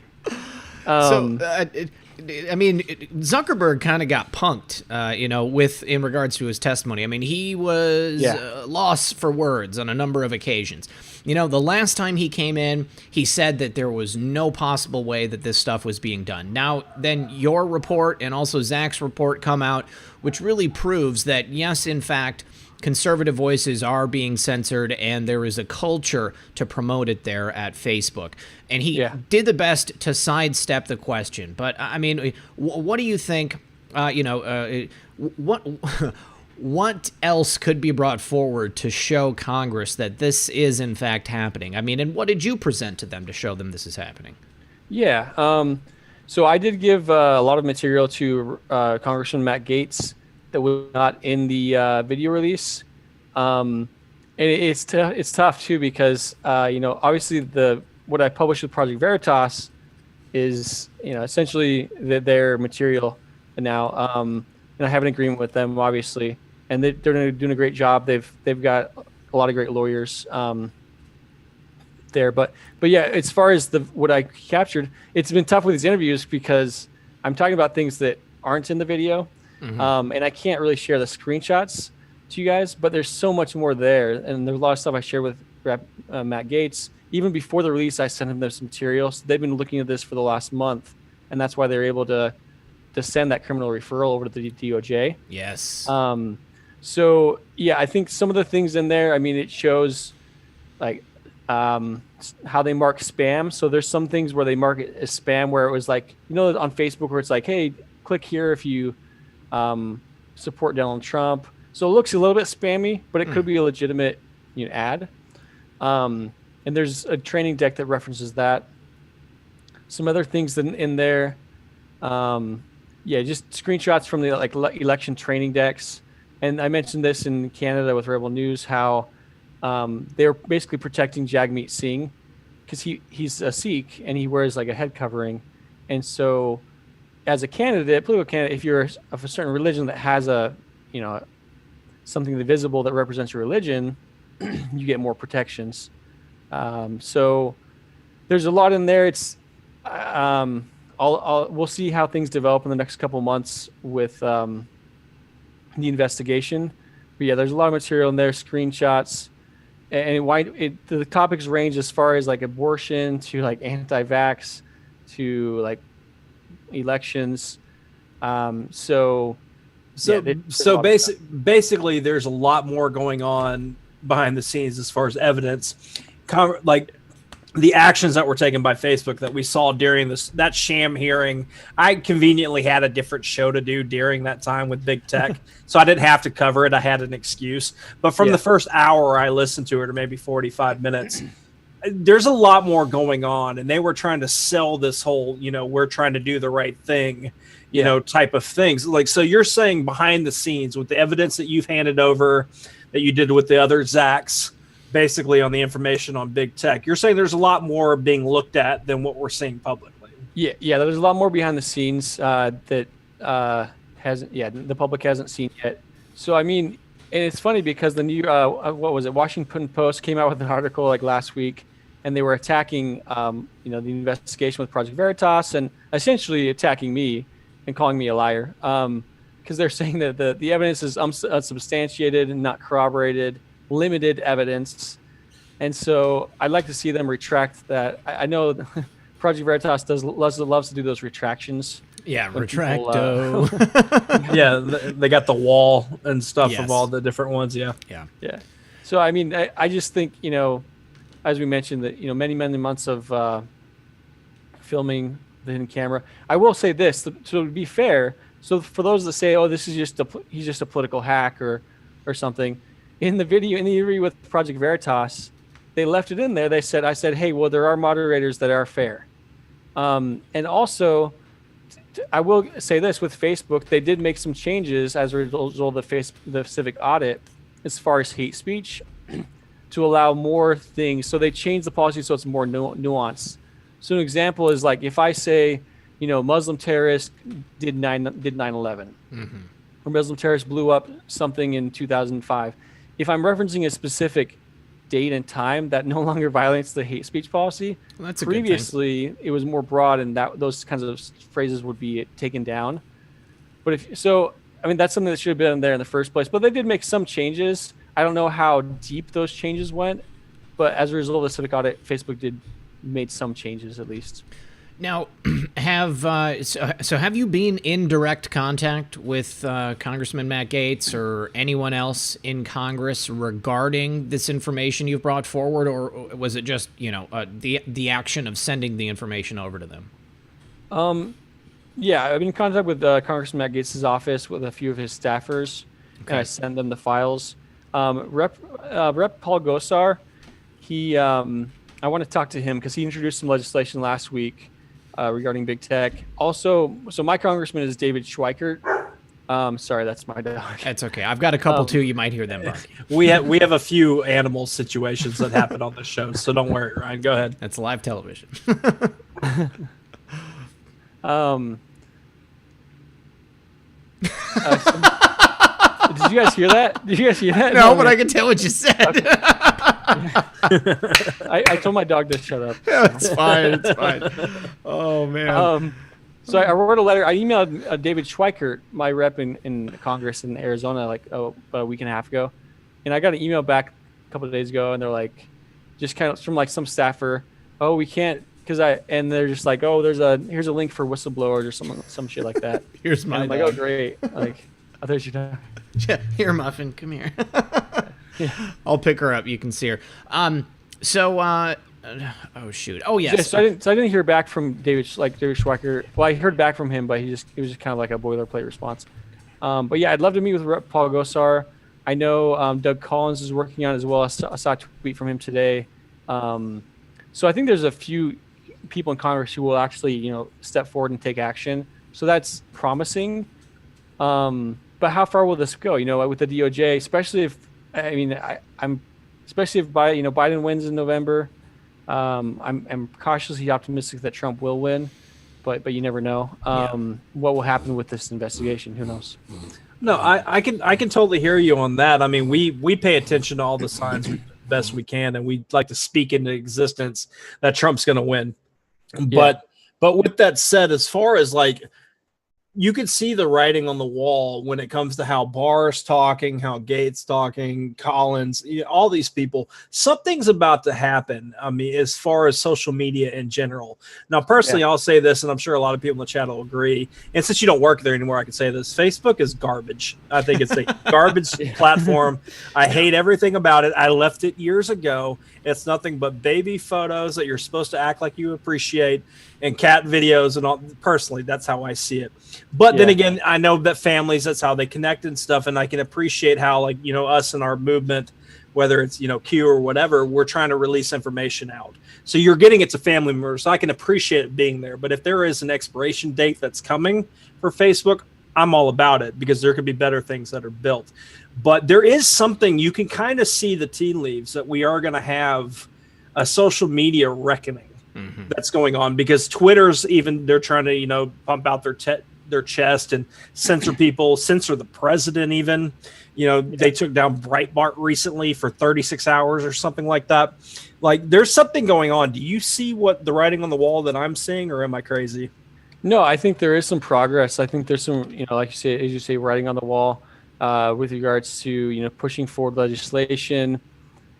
Zuckerberg kind of got punked, in regards to his testimony. I mean, he was lost for words on a number of occasions. The last time he came in, he said that there was no possible way that this stuff was being done. Now, then your report and also Zak's report come out, which really proves that, yes, in fact, conservative voices are being censored, and there is a culture to promote it there at Facebook. And he did the best to sidestep the question. But, I mean, what do you think, what else could be brought forward to show Congress that this is, in fact, happening? I mean, and what did you present to them to show them this is happening? Yeah. So I did give a lot of material to Congressman Matt Gaetz that was not in the video release. And it's tough, too, because, obviously what I published with Project Veritas is, essentially their material now. And I have an agreement with them, obviously. And they're doing a great job. They've got a lot of great lawyers there. But yeah, as far as what I captured, it's been tough with these interviews because I'm talking about things that aren't in the video. Mm-hmm. And I can't really share the screenshots to you guys, but there's so much more there. And there's a lot of stuff I shared with Matt Gaetz. Even before the release, I sent him this material. So they've been looking at this for the last month. And that's why they're able to send that criminal referral over to the DOJ. Yes. So, yeah, I think some of the things in there, I mean, it shows like how they mark spam. So there's some things where they mark it as spam where it was like, on Facebook where it's like, hey, click here if you support Donald Trump. So it looks a little bit spammy, but it could be a legitimate ad. And there's a training deck that references that. Some other things in there. Just screenshots from the election training decks. And I mentioned this in Canada with Rebel News, how they're basically protecting Jagmeet Singh because he's a Sikh and he wears like a head covering. And so as a political candidate, if you're of a certain religion that has something visible that represents your religion, you get more protections. So there's a lot in there. It's we'll see how things develop in the next couple months with the investigation. But yeah, there's a lot of material in there, screenshots, and the topics range as far as like abortion to like anti-vax to like elections. Basically, there's a lot more going on behind the scenes as far as evidence, like the actions that were taken by Facebook that we saw during that sham hearing. I conveniently had a different show to do during that time with Big Tech, so I didn't have to cover it. I had an excuse. But from the first hour I listened to it, or maybe 45 minutes, there's a lot more going on, and they were trying to sell this whole, we're trying to do the right thing, type of things. Like, so you're saying behind the scenes with the evidence that you've handed over, that you did with the other Zaks, basically on the information on big tech. You're saying there's a lot more being looked at than what we're seeing publicly. Yeah. There's a lot more behind the scenes that the public hasn't seen yet. So I mean, and it's funny because the new Washington Post came out with an article like last week, and they were attacking the investigation with Project Veritas and essentially attacking me and calling me a liar because they're saying that the evidence is unsubstantiated and not corroborated, limited evidence. And so I'd like to see them retract that. I know Project Veritas loves to do those retractions. Yeah, retracto. They got the wall and stuff Yes. of all the different ones. Yeah. So I mean, I just think, as we mentioned, that many months of filming the hidden camera. I will say this, so to be fair. So for those that say, "Oh, this is he's just a political hack or something," in the interview with Project Veritas, they left it in there. I said, "Hey, well, there are moderators that are fair," and also. I will say this with Facebook, they did make some changes as a result of the civic audit as far as hate speech to allow more things. So they changed the policy so it's more nuanced. So an example is like if I say, Muslim terrorists did 9/11, or Muslim terrorists blew up something in 2005. If I'm referencing a specific date and time, that no longer violates the hate speech policy. Well, that's a Previously, good thing. it was more broad, and those kinds of phrases would be taken down. But that's something that should have been there in the first place. But they did make some changes. I don't know how deep those changes went, but as a result of the civic audit, Facebook made some changes at least. Now, have you been in direct contact with Congressman Matt Gaetz or anyone else in Congress regarding this information you've brought forward, or was it just the action of sending the information over to them? Yeah, I've been in contact with Congressman Matt Gaetz' office with a few of his staffers, and I send them the files. Rep Paul Gosar, I want to talk to him because he introduced some legislation last week. Regarding big tech. Also, so my congressman is David Schweikert. Sorry, that's my dog. That's okay. I've got a couple too. You might hear them bark. We have a few animal situations that happen on the show, so don't worry, Ryan. Go ahead. That's live television. Did you guys hear that? No, but I can tell what you said. Okay. I told my dog to shut up. It's fine. Oh man. So I wrote a letter. I emailed David Schweikert, my rep in Congress in Arizona, about a week and a half ago, and I got an email back a couple of days ago, and they're like, just kind of from like some staffer, "Oh, we can't," and they're just like, "Oh, here's a link for whistleblowers or some shit like that." Here's my. And I'm like, "Oh, great!" Like, I thought you done. Yeah, here, Muffin, come here. Yeah. I'll pick her up. You can see her. Oh shoot. Oh yes. Yeah, so I didn't hear back from David Schweikert. Well, I heard back from him, but it was just kind of like a boilerplate response. But yeah, I'd love to meet with Rep. Paul Gosar. I know Doug Collins is working on it as well. I saw a tweet from him today. So I think there's a few people in Congress who will actually step forward and take action. So that's promising. But how far will this go? With the DOJ, especially if Biden wins in November. I'm cautiously optimistic that Trump will win, but you never know. What will happen with this investigation? Who knows? No, I can totally hear you on that. I mean, we pay attention to all the signs best we can, and we like to speak into existence that Trump's going to win. But with that said, as far as you could see the writing on the wall when it comes to how Barr's talking, how Gates talking, Collins, all these people. Something's about to happen. I mean, as far as social media in general. Now, personally, I'll say this, and I'm sure a lot of people in the chat will agree. And since you don't work there anymore, I can say this: Facebook is garbage. I think it's a garbage platform. I hate everything about it. I left it years ago. It's nothing but baby photos that you're supposed to act like you appreciate, and cat videos and all. Personally, that's how I see it. But then again, I know that families, that's how they connect and stuff. And I can appreciate how, us and our movement, whether it's, Q or whatever, we're trying to release information out. So you're getting it to family members. So I can appreciate it being there. But if there is an expiration date that's coming for Facebook, I'm all about it because there could be better things that are built. But there is something you can kind of see the tea leaves that we are going to have a social media reckoning that's going on, because Twitter's even, they're trying to, you know, pump out their chest and censor people, censor the president even. You know, they took down Breitbart recently for 36 hours or something like that. Like, there's something going on. Do you see what the writing on the wall that I'm seeing, or am I crazy? No, I think there is some progress. I think there's some, you know, like you say, as you say, writing on the wall with regards to, you know, pushing forward legislation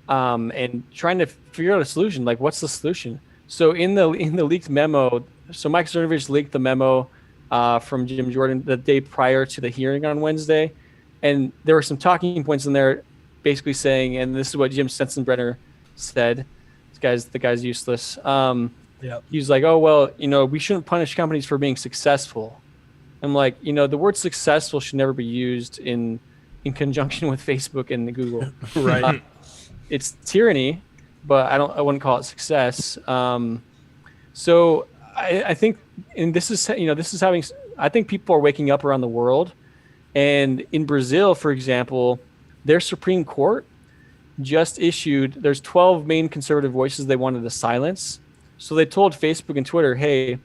and trying to figure out a solution. Like, what's the solution? So in the leaked memo, so Mike Cernovich leaked the memo from Jim Jordan the day prior to the hearing on Wednesday, and there were some talking points in there, basically saying, and this is what Jim Sensenbrenner said. The guy's useless. He was like, oh, well, you know, we shouldn't punish companies for being successful. I'm like, you know, the word successful should never be used in conjunction with Facebook and Google. Right. It's tyranny, but I wouldn't call it success. So I think, and this is having, I think people are waking up around the world. And in Brazil, for example, their Supreme Court just issued, there's 12 main conservative voices they wanted to silence. So they told Facebook and Twitter, hey,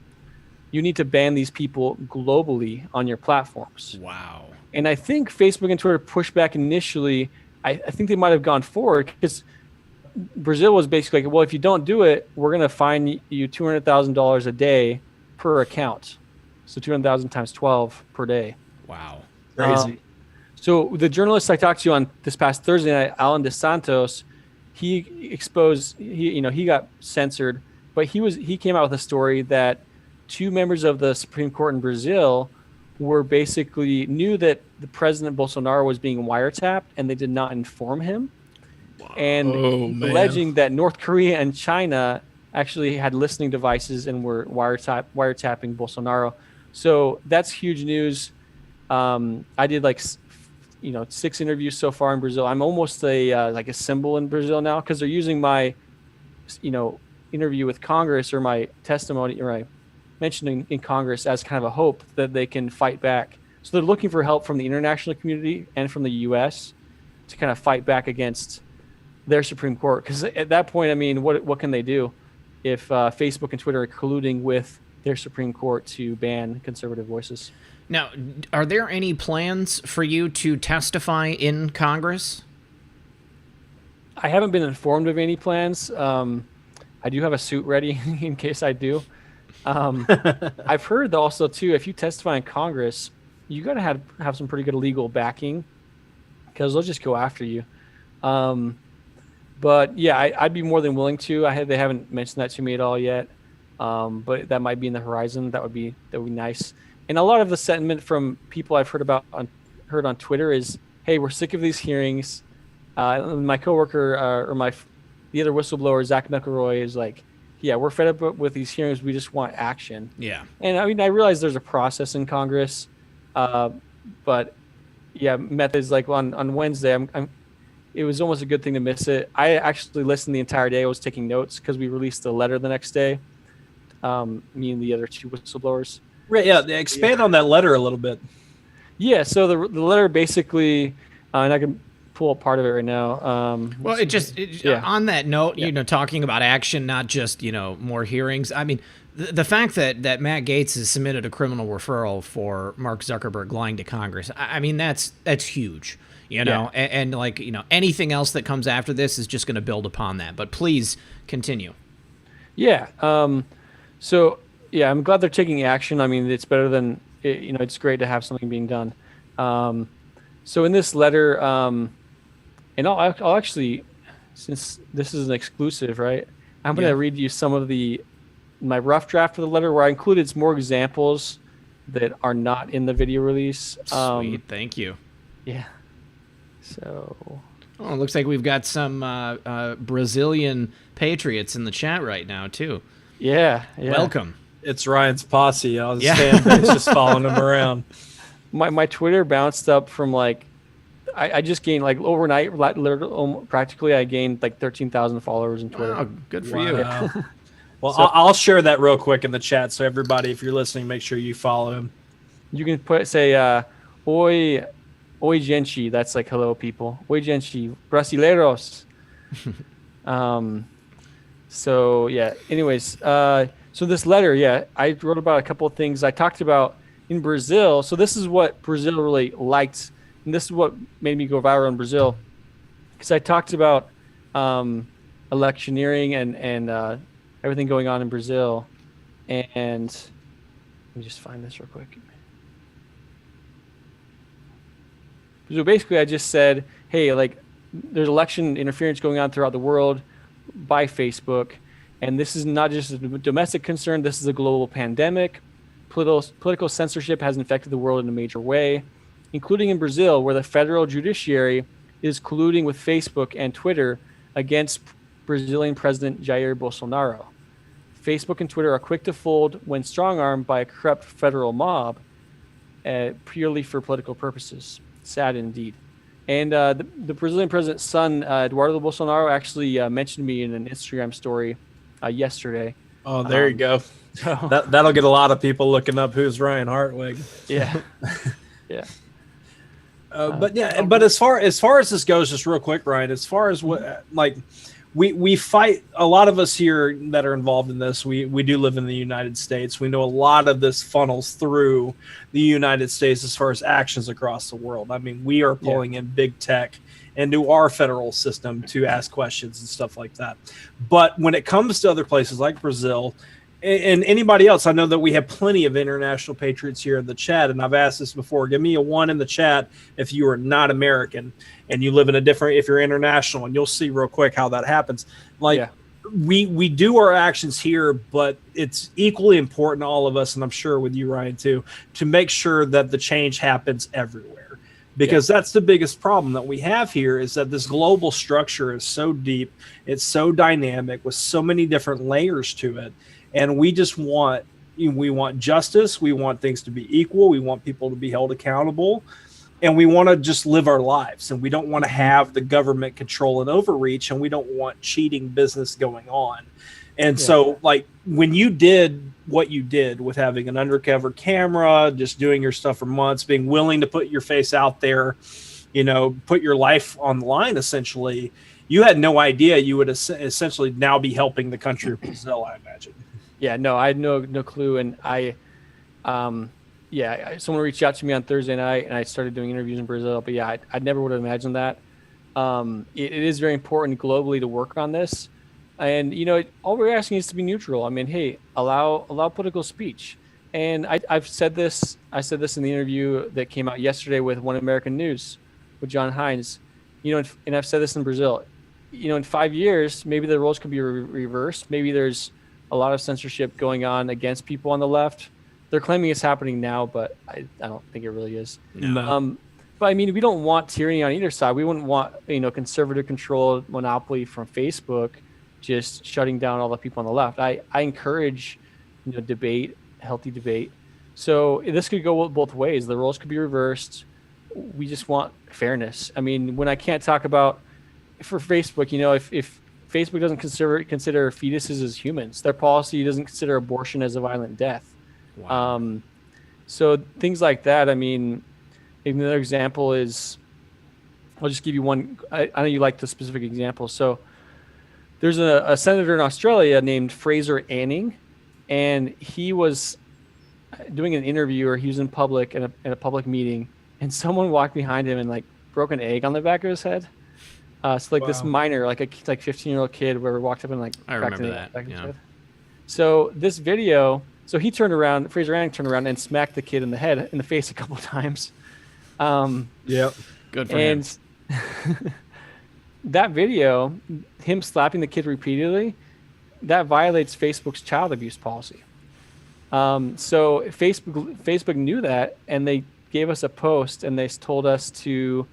you need to ban these people globally on your platforms. Wow. And I think Facebook and Twitter pushed back initially. I think they might have gone forward because Brazil was basically like, well, if you don't do it, we're going to fine you $200,000 a day per account. So 200,000 times 12 per day. Wow. Crazy. So the journalist I talked to on this past Thursday night, Alan dos Santos, he got censored, but he came out with a story that two members of the Supreme Court in Brazil were basically knew that the President Bolsonaro was being wiretapped, and they did not inform him. Wow. And alleging that North Korea and China actually had listening devices and were wiretapping Bolsonaro. So that's huge news. I did 6 interviews so far in Brazil. I'm almost a symbol in Brazil now because they're using my, interview with Congress or my testimony or my mentioning in Congress as kind of a hope that they can fight back. So they're looking for help from the international community and from the U.S. to kind of fight back against their Supreme Court. Because at that point, I mean, what can they do if Facebook and Twitter are colluding with their Supreme Court to ban conservative voices? Now, are there any plans for you to testify in Congress? I haven't been informed of any plans. I do have a suit ready in case I do. I've heard also too, if you testify in Congress, you got to have some pretty good legal backing because they'll just go after you. But yeah, I'd be more than willing to. They haven't mentioned that to me at all yet. But that might be in the horizon. That would be nice. And a lot of the sentiment from people I've heard on Twitter is, hey, we're sick of these hearings. My coworker the other whistleblower, Zach McElroy, is like, yeah, we're fed up with these hearings. We just want action. Yeah. And I mean, I realize there's a process in Congress, but yeah, methods like on Wednesday, it was almost a good thing to miss it. I actually listened the entire day. I was taking notes because we released the letter the next day. Me and the other two whistleblowers. Right. Yeah. Expand on that letter a little bit. Yeah. So the letter basically, and I can pull up part of it right now. Well, on that note, talking about action, not just, more hearings. I mean, the fact that Matt Gaetz has submitted a criminal referral for Mark Zuckerberg lying to Congress, I mean, that's huge, and anything else that comes after this is just going to build upon that. But please continue. Yeah. So yeah, I'm glad they're taking action. I mean, it's better than, it's great to have something being done. So in this letter, and I'll actually, since this is an exclusive, right? I'm going to read you some of my rough draft of the letter where I included some more examples that are not in the video release. Sweet, thank you. Yeah. So. Oh, it looks like we've got some Brazilian patriots in the chat right now too. Yeah. Welcome. It's Ryan's posse. I was just following him around. My Twitter bounced up from I just gained overnight, literally, practically I gained 13,000 followers on Twitter. Oh, good for you. Well, I'll share that real quick in the chat. So everybody, if you're listening, make sure you follow him. You can say, "Oi, oi gente." That's like hello people. Oi gente, brasileiros. So yeah. Anyways, so this letter, yeah, I wrote about a couple of things. I talked about in Brazil. So this is what Brazil really liked, and this is what made me go viral in Brazil, because I talked about electioneering and everything going on in Brazil. And let me just find this real quick. So basically, I just said, hey, like, there's election interference going on throughout the world by Facebook, and this is not just a domestic concern. This is a global pandemic. Political censorship has infected the world in a major way, including in Brazil, where the federal judiciary is colluding with Facebook and Twitter against Brazilian President Jair Bolsonaro. Facebook and Twitter are quick to fold when strong-armed by a corrupt federal mob, purely for political purposes. Sad indeed. And the Brazilian president's son, Eduardo Bolsonaro, actually mentioned me in an Instagram story yesterday. Oh, there you go. That'll get a lot of people looking up who's Ryan Hartwig. Yeah. Yeah. But as far as this goes, just real quick, Ryan, as far as what, like, we fight, a lot of us here that are involved in this, we do live in the United States. We know a lot of this funnels through the United States as far as actions across the world. I mean, we are pulling in big tech into our federal system to ask questions and stuff like that. But when it comes to other places like Brazil and anybody else, I know that we have plenty of international patriots here in the chat, and I've asked this before. Give me a 1 in the chat if you are not American and you live in a different, if you're international, and you'll see real quick how that happens. Like, we do our actions here, but it's equally important to all of us, and I'm sure with you, Ryan, too, to make sure that the change happens everywhere. Because that's the biggest problem that we have here, is that this global structure is so deep, it's so dynamic with so many different layers to it. And we just want justice. We want things to be equal. We want people to be held accountable. And we want to just live our lives. And we don't want to have the government control and overreach. And we don't want cheating business going on. And so, like, when you did what you did with having an undercover camera, just doing your stuff for months, being willing to put your face out there, you know, put your life on the line, essentially, you had no idea you would essentially now be helping the country of Brazil, I imagine. Yeah, no, I had no clue. And someone reached out to me on Thursday night, and I started doing interviews in Brazil. But yeah, I never would have imagined that. It is very important globally to work on this. And, you know, all we're asking is to be neutral. I mean, hey, allow political speech. And I said this in the interview that came out yesterday with One American News with John Hines. You know, and I've said this in Brazil. You know, in 5 years, maybe the roles could be reversed. Maybe there's a lot of censorship going on against people on the left. They're claiming it's happening now, but I don't think it really is. No. But I mean, we don't want tyranny on either side. We wouldn't want, you know, conservative controlled monopoly from Facebook just shutting down all the people on the left. I encourage, you know, debate, healthy debate. So this could go both ways. The roles could be reversed. We just want fairness. I mean, when I can't talk about, for Facebook, you know, if Facebook doesn't consider fetuses as humans, their policy doesn't consider abortion as a violent death. Wow. So things like that. I mean, another example is, I'll just give you one. I know you like the specific example. So there's a senator in Australia named Fraser Anning, and he was doing an interview, or he was in public in a public meeting, and someone walked behind him and like broke an egg on the back of his head. So like this minor, like a 15-year-old kid, where we walked up and like I cracked remember an egg that. back in his Yeah. head. So this video, so he turned around, Fraser Anning turned around and smacked the kid in the face a couple of times. Yep. Good for him. And that video, him slapping the kid repeatedly, that violates Facebook's child abuse policy. So Facebook knew that, and they gave us a post, and they told us to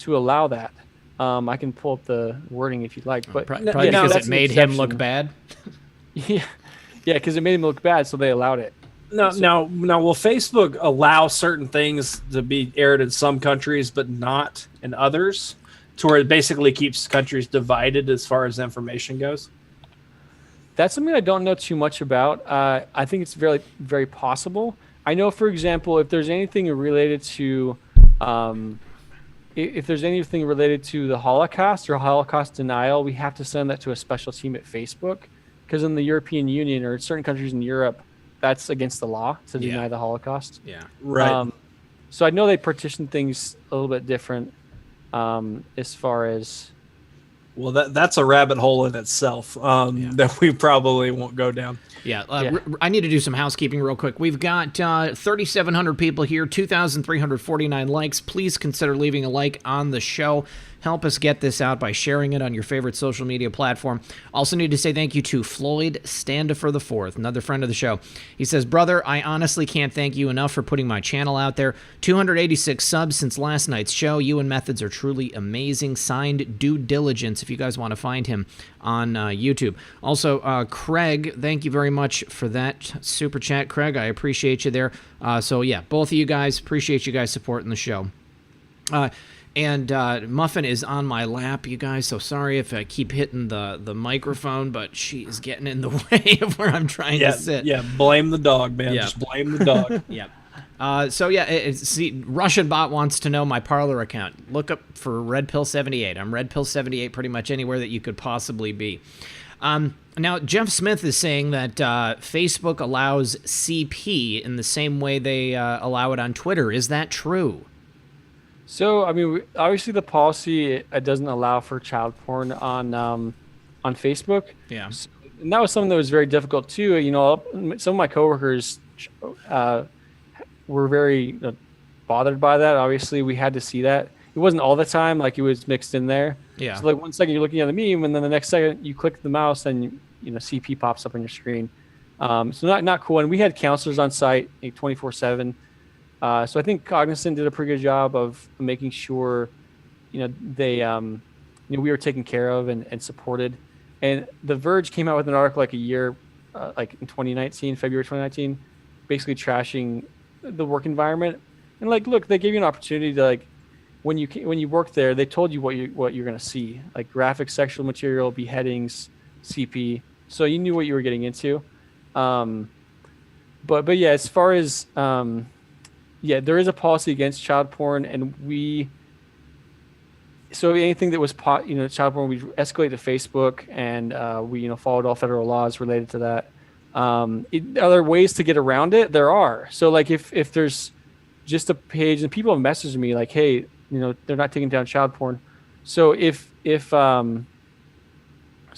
allow that. I can pull up the wording if you'd like, but Probably because it made him look bad. Yeah, because it made him look bad, so they allowed it. Now, will Facebook allow certain things to be aired in some countries, but not in others, to where it basically keeps countries divided as far as information goes? That's something I don't know too much about. I think it's very, very possible. I know, for example, if there's anything related to, if there's anything related to the Holocaust or Holocaust denial, we have to send that to a special team at Facebook, because in the European Union or certain countries in Europe, that's against the law to deny the Holocaust. Yeah. Right. So I know they partition things a little bit different as far as. Well, that's a rabbit hole in itself that we probably won't go down. Yeah, I need to do some housekeeping real quick. We've got 3,700 people here, 2,349 likes. Please consider leaving a like on the show. Help us get this out by sharing it on your favorite social media platform. Also need to say thank you to Floyd Standifer IV, another friend of the show. He says, brother, I honestly can't thank you enough for putting my channel out there. 286 subs since last night's show. You and Methods are truly amazing. Signed, Due Diligence, if you guys want to find him on YouTube. Also, Craig, thank you very much for that super chat. Craig, I appreciate you there. So yeah, both of you guys, appreciate you guys supporting the show. And Muffin is on my lap, you guys, so sorry if I keep hitting the microphone, but she is getting in the way of where I'm trying to sit. Yeah, blame the dog, man. Yeah. Just blame the dog. Yeah. So yeah, see, Russian Bot wants to know my Parler account. Look up for Red Pill 78. I'm Red Pill 78 pretty much anywhere that you could possibly be. Now, Jeff Smith is saying that Facebook allows CP in the same way they allow it on Twitter. Is that true? So, I mean, obviously the policy it doesn't allow for child porn on Facebook. Yeah. So, and that was something that was very difficult too. You know, some of my coworkers were very bothered by that. Obviously, we had to see that. It wasn't all the time, like it was mixed in there. Yeah. So like 1 second you're looking at the meme, and then the next second you click the mouse and CP pops up on your screen. So not cool. And we had counselors on site 24/7. So I think Cognizant did a pretty good job of making sure, they, we were taken care of and supported. And The Verge came out with an article like a year, like in 2019, February 2019, basically trashing the work environment. And like, look, they gave you an opportunity to like, when you work there, they told you what you're going to see, like graphic sexual material, beheadings, CP. So you knew what you were getting into. But yeah, as far as, yeah, there is a policy against child porn, and so anything that was child porn, we escalate to Facebook, and we followed all federal laws related to that. Are there ways to get around it? There are. So like if there's just a page, and people have messaged me like, hey, they're not taking down child porn. So if sorry,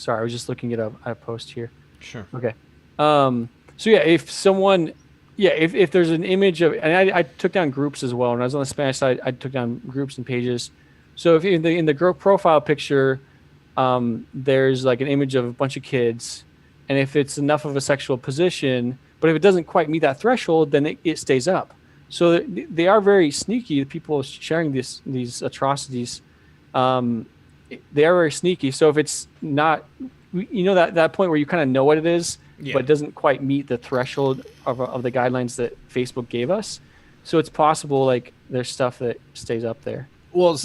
I was just looking at a post here. Sure. Okay. So yeah, if someone. Yeah, if there's an image of, and I took down groups as well. When I was on the Spanish side, I took down groups and pages. So if in the group profile picture, there's like an image of a bunch of kids, and if it's enough of a sexual position, but if it doesn't quite meet that threshold, then it stays up. So they are very sneaky. The people sharing these atrocities, they are very sneaky. So if it's not, that point where you kind of know what it is. Yeah. But it doesn't quite meet the threshold of the guidelines that Facebook gave us. So it's possible like there's stuff that stays up there. Well,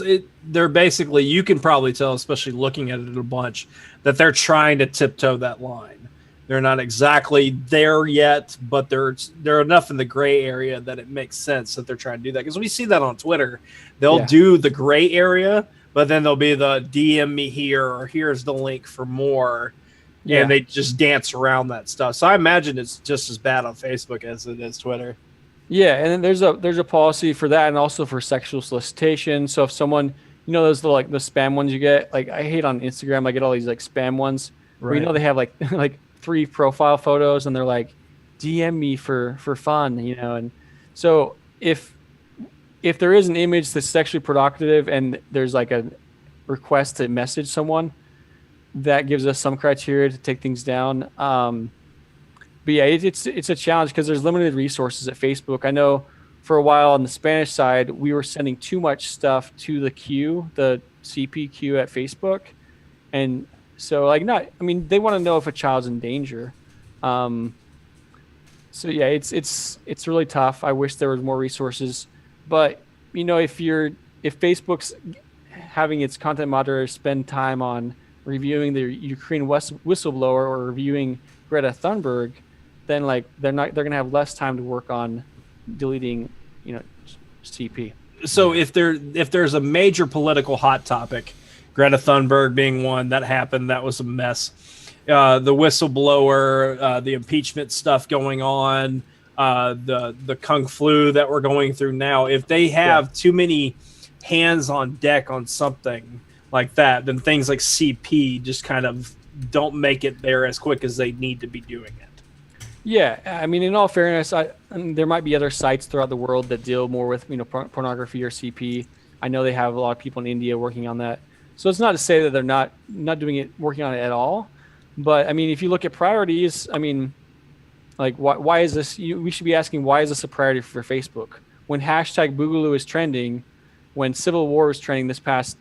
they're basically, you can probably tell, especially looking at it a bunch, that they're trying to tiptoe that line. They're not exactly there yet, but they're enough in the gray area that it makes sense that they're trying to do that. Because we see that on Twitter. They'll do the gray area, but then there'll be the DM me here, or here's the link for more. Yeah. And they just dance around that stuff. So I imagine it's just as bad on Facebook as it is Twitter. Yeah, and then there's a policy for that, and also for sexual solicitation. So if someone, those the spam ones you get, like I hate on Instagram, I get all these like spam ones where they have like 3 profile photos, and they're like, DM me for fun, And so if there is an image that's sexually provocative and there's like a request to message someone, that gives us some criteria to take things down. But yeah, it's a challenge because there's limited resources at Facebook. I know for a while on the Spanish side, we were sending too much stuff to the CP queue at Facebook. And so they want to know if a child's in danger. So yeah, it's really tough. I wish there was more resources, but if Facebook's having its content moderators spend time on reviewing the Ukraine whistleblower or reviewing Greta Thunberg, then they're gonna have less time to work on deleting, CP. So if there's a major political hot topic, Greta Thunberg being one that happened, that was a mess. The whistleblower, the impeachment stuff going on, the kung flu that we're going through now. If they have too many hands on deck on something like that, then things like CP just kind of don't make it there as quick as they need to be doing it. Yeah, I mean, in all fairness, there might be other sites throughout the world that deal more with pornography or CP. I know they have a lot of people in India working on that. So it's not to say that they're not doing it, working on it at all. But I mean, if you look at priorities, I mean, like why is this? We should be asking, why is this a priority for Facebook? When hashtag Boogaloo is trending, when Civil War is trending this past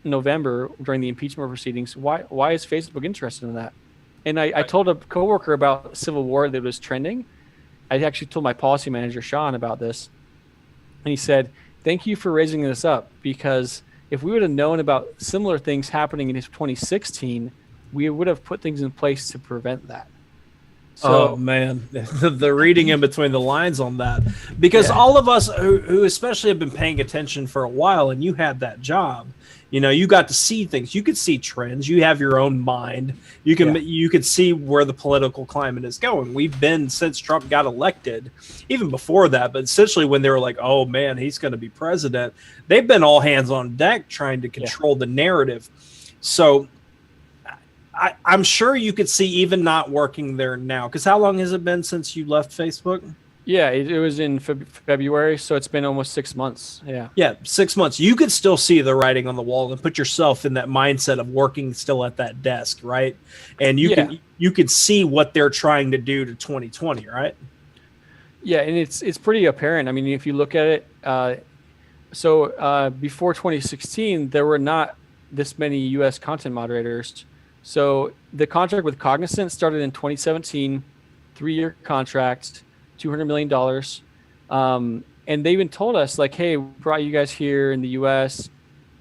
November during the impeachment proceedings, why is Facebook interested in that? And I told a coworker about Civil War that was trending. I actually told my policy manager, Sean, about this. And he said, thank you for raising this up, because if we would have known about similar things happening in 2016, we would have put things in place to prevent that. So, oh man, the reading in between the lines on that, because all of us who especially have been paying attention for a while, and you had that job, you got to see things. You could see trends. You have your own mind. You could see where the political climate is going. We've been, since Trump got elected, even before that, but essentially when they were like, oh man, he's going to be president, they've been all hands on deck trying to control the narrative. So I'm sure you could see, even not working there now, because how long has it been since you left Facebook? Yeah, it was in February, so it's been almost 6 months. Yeah, 6 months. You could still see the writing on the wall and put yourself in that mindset of working still at that desk, right? And you could see what they're trying to do to 2020, right? Yeah, and it's pretty apparent. I mean, if you look at it, before 2016, there were not this many U.S. content moderators. So the contract with Cognizant started in 2017, 3-year contract, $200 million. And they even told us, like, hey, we brought you guys here in the U.S.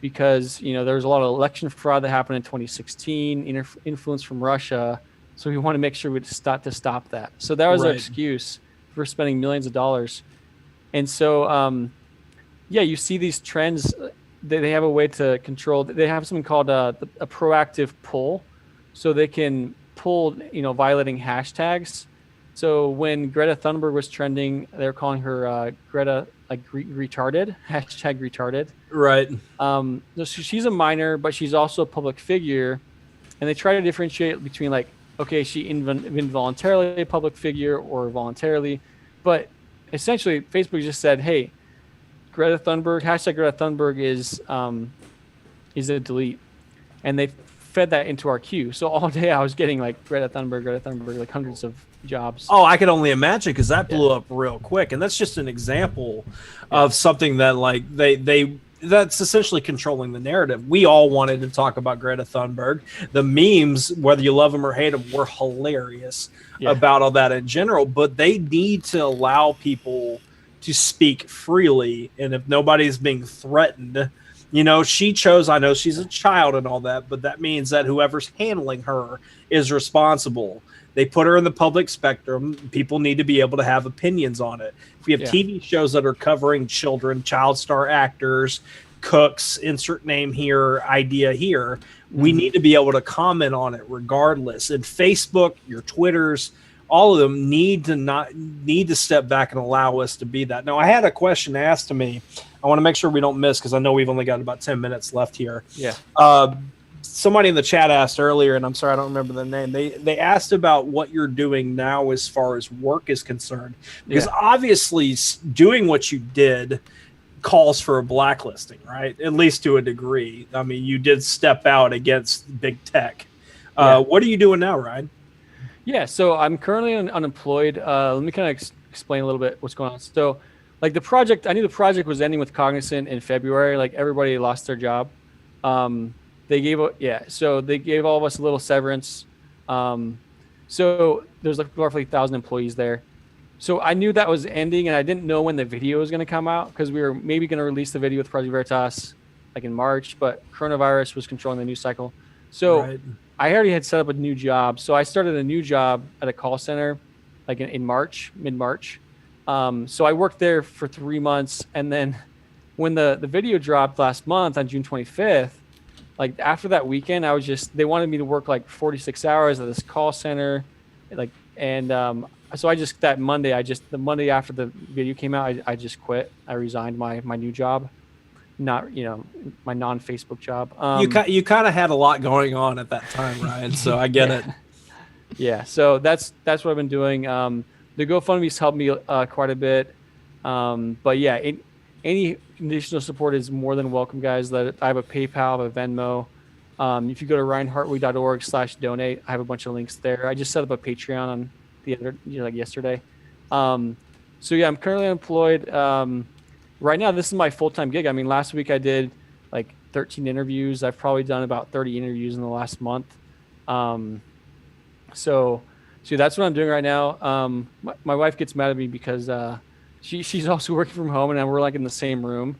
because, there was a lot of election fraud that happened in 2016, influence from Russia. So we want to make sure we stop that. So that was our excuse for spending millions of dollars. And so, you see these trends. They have a way to control. They have something called a proactive pull. So they can pull, violating hashtags. So when Greta Thunberg was trending, they're calling her Greta retarded, hashtag retarded. Right. So she's a minor, but she's also a public figure. And they try to differentiate between she involuntarily a public figure or voluntarily. But essentially, Facebook just said, hey, Greta Thunberg, hashtag Greta Thunberg is a delete. And they fed that into our queue. So all day I was getting Greta Thunberg, like hundreds of jobs. Oh, I can only imagine, because that blew up real quick. And that's just an example of something that that's essentially controlling the narrative. We all wanted to talk about Greta Thunberg. The memes, whether you love them or hate them, were hilarious about all that in general. But they need to allow people to speak freely. And if nobody's being threatened, she chose, I know she's a child and all that, but that means that whoever's handling her is responsible. They put her in the public spectrum. People need to be able to have opinions on it. If we have TV shows that are covering children, child star actors, cooks, insert name here, idea here, we need to be able to comment on it regardless. And Facebook, your Twitters, all of them need to step back and allow us to be that. Now, I had a question asked to me. I want to make sure we don't miss, because I know we've only got about 10 minutes left here. Yeah. Somebody in the chat asked earlier, and I'm sorry I don't remember the name. They asked about what you're doing now as far as work is concerned, because obviously doing what you did calls for a blacklisting, right? At least to a degree. I mean, you did step out against big tech. What are you doing now, Ryan? Yeah, so I'm currently unemployed. Let me kind of explain a little bit what's going on. So, I knew the project was ending with Cognizant in February. Everybody lost their job. They gave all of us a little severance. So there's roughly 1,000 employees there. So I knew that was ending, and I didn't know when the video was going to come out, because we were maybe going to release the video with Project Veritas in March, but coronavirus was controlling the news cycle. So I already had set up a new job. So I started a new job at a call center in March, mid-March. So I worked there for 3 months, and then when the video dropped last month on June 25th, like after that weekend, they wanted me to work like 46 hours at this call center, so that Monday, the Monday after the video came out, I just quit. I resigned my new job, not my non-Facebook job. You kind of had a lot going on at that time, Ryan. So I get it. Yeah, so that's what I've been doing. The GoFundMe's helped me quite a bit, but yeah, any additional support is more than welcome, guys. I have a PayPal, I have a Venmo. If you go to ryanhartwig.org/donate, I have a bunch of links there. I just set up a Patreon on yesterday. So yeah, I'm currently employed. Right now, this is my full-time gig. I mean, last week I did like 13 interviews. I've probably done about 30 interviews in the last month. So that's what I'm doing right now. My wife gets mad at me because she's also working from home, and we're like in the same room.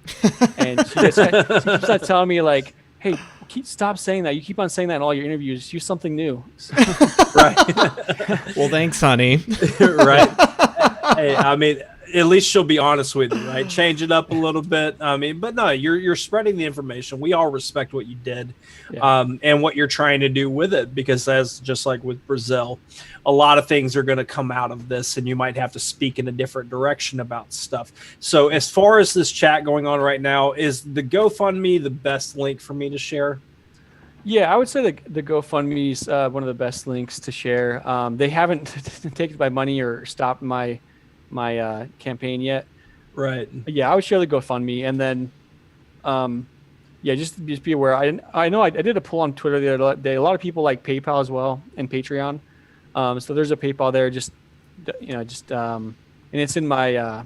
And she keeps on telling me like, "Hey, stop saying that. You keep on saying that in all your interviews. Use something new." So, Right. Well, thanks, honey. Right. Hey, I mean, at least she'll be honest with you, right? Change it up a little bit. I mean, but no, you're spreading the information. We all respect what you did, and what you're trying to do with it, because just like with Brazil, a lot of things are going to come out of this, and you might have to speak in a different direction about stuff. So as far as this chat going on right now, is the GoFundMe the best link for me to share? Yeah, I would say the GoFundMe is one of the best links to share. They haven't taken my money or stopped my campaign yet. Right. Yeah, I would share the GoFundMe, and then, just be aware. I know I did a poll on Twitter the other day. A lot of people like PayPal as well and Patreon. So there's a PayPal there. And it's in my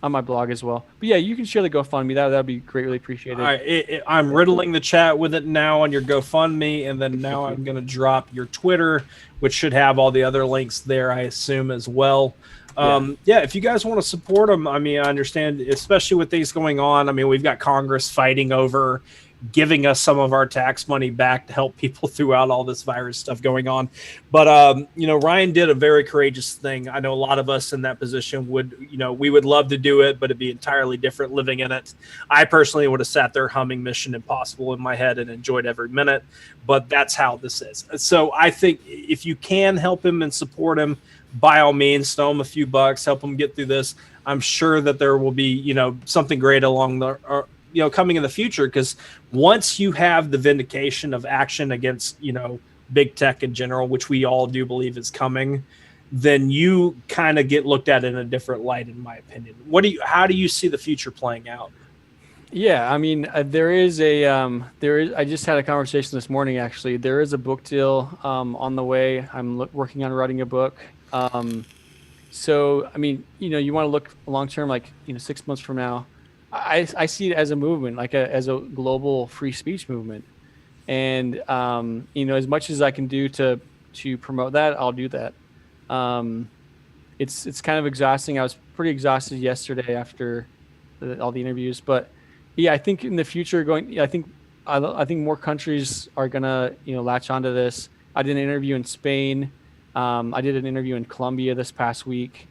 on my blog as well. But yeah, you can share the GoFundMe. That'd be greatly appreciated. All right, I'm riddling the chat with it now on your GoFundMe, and then now I'm going to drop your Twitter, which should have all the other links there, I assume, as well. If you guys want to support them, I mean, I understand, especially with things going on. I mean, we've got Congress fighting over giving us some of our tax money back to help people throughout all this virus stuff going on. But, Ryan did a very courageous thing. I know a lot of us in that position we would love to do it, but it'd be entirely different living in it. I personally would have sat there humming Mission Impossible in my head and enjoyed every minute, but that's how this is. So I think if you can help him and support him, by all means, throw him a few bucks, help him get through this. I'm sure that there will be, something great along the, coming in the future, because once you have the vindication of action against, big tech in general, which we all do believe is coming, then you kind of get looked at in a different light, in my opinion. How do you see the future playing out? Yeah, I mean, I just had a conversation this morning, actually. There is a book deal on the way. I'm working on writing a book. So, I mean, you want to look long-term, 6 months from now, I see it as a movement, as a global free speech movement. And, as much as I can do to promote that, I'll do that. It's kind of exhausting. I was pretty exhausted yesterday after all the interviews, but yeah, I think in the future I think more countries are going to, latch onto this. I did an interview in Spain. I did an interview in Colombia this past week.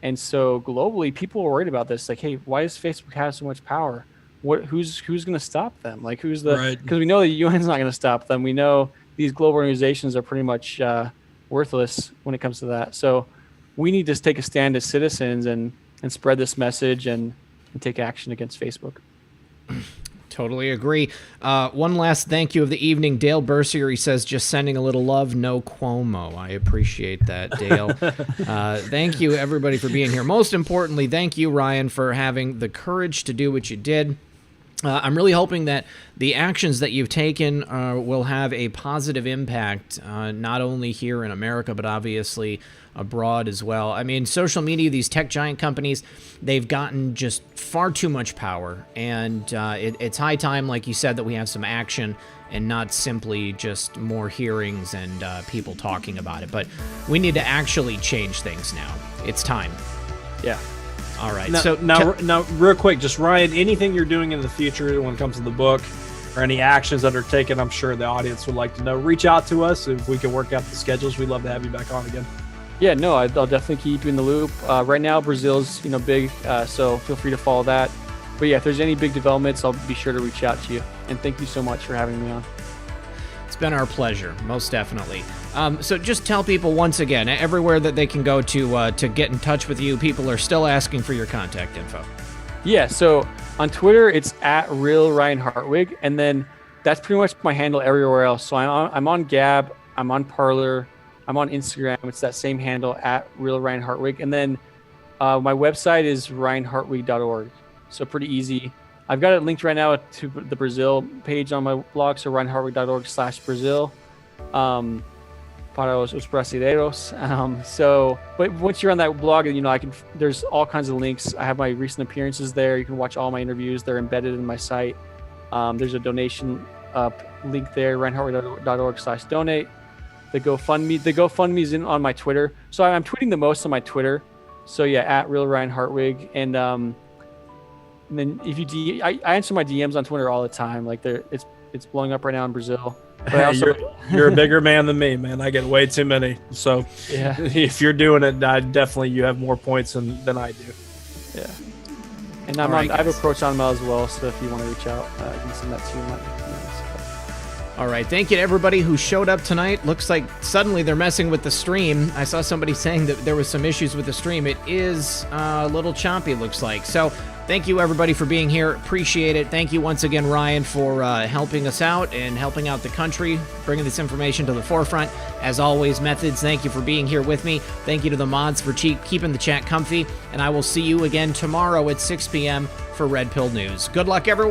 And so globally, people are worried about this. Like, hey, why does Facebook have so much power? Who's going to stop them? Like, because we know the UN's not going to stop them. We know these global organizations are pretty much worthless when it comes to that. So we need to take a stand as citizens and spread this message and take action against Facebook. Totally agree. One last thank you of the evening. Dale Bercier, he says, just sending a little love, no Cuomo. I appreciate that, Dale. Thank you, everybody, for being here. Most importantly, thank you, Ryan, for having the courage to do what you did. I'm really hoping that the actions that you've taken will have a positive impact, not only here in America, but obviously abroad as well. I mean, social media, these tech giant companies, they've gotten just far too much power. And it's high time, like you said, that we have some action and not simply just more hearings and people talking about it. But we need to actually change things now. It's time. Yeah. All right. Now, real quick, just Ryan, anything you're doing in the future when it comes to the book or any actions that are taken, I'm sure the audience would like to know. Reach out to us if we can work out the schedules. We'd love to have you back on again. Yeah, no, I'll definitely keep you in the loop. Right now, Brazil's big, so feel free to follow that. But yeah, if there's any big developments, I'll be sure to reach out to you. And thank you so much for having me on. It's been our pleasure, most definitely. So just tell people once again, everywhere that they can go to get in touch with you. People are still asking for your contact info. Yeah, so on Twitter, it's @RealRyanHartwig, and then that's pretty much my handle everywhere else. So I'm on Gab, I'm on Parler, I'm on Instagram. It's that same handle @RealRyanHartwig, and then my website is ryanhartwig.org. So pretty easy. I've got it linked right now to the Brazil page on my blog, so ryanhartwig.org/Brazil. Para os brasileiros. So, but once you're on that blog, there's all kinds of links. I have my recent appearances there. You can watch all my interviews. They're embedded in my site. There's a donation link there, ryanhartwig.org/donate. The GoFundMe is on my Twitter. So I'm tweeting the most on my Twitter. So yeah, @RealRyanHartwig. And then if I answer my DMs on Twitter all the time. Like it's blowing up right now in Brazil. But I also, you're a bigger man than me, man. I get way too many. So yeah, if you're doing it, you have more points than I do. Yeah. And I have a Proton mail as well, so if you want to reach out, you can send that to me. All right, thank you to everybody who showed up tonight. Looks like suddenly they're messing with the stream. I saw somebody saying that there was some issues with the stream. It is a little choppy, looks like. So thank you, everybody, for being here. Appreciate it. Thank you once again, Ryan, for helping us out and helping out the country, bringing this information to the forefront. As always, Methods, thank you for being here with me. Thank you to the mods for keeping the chat comfy. And I will see you again tomorrow at 6 p.m. for Red Pill News. Good luck, everyone.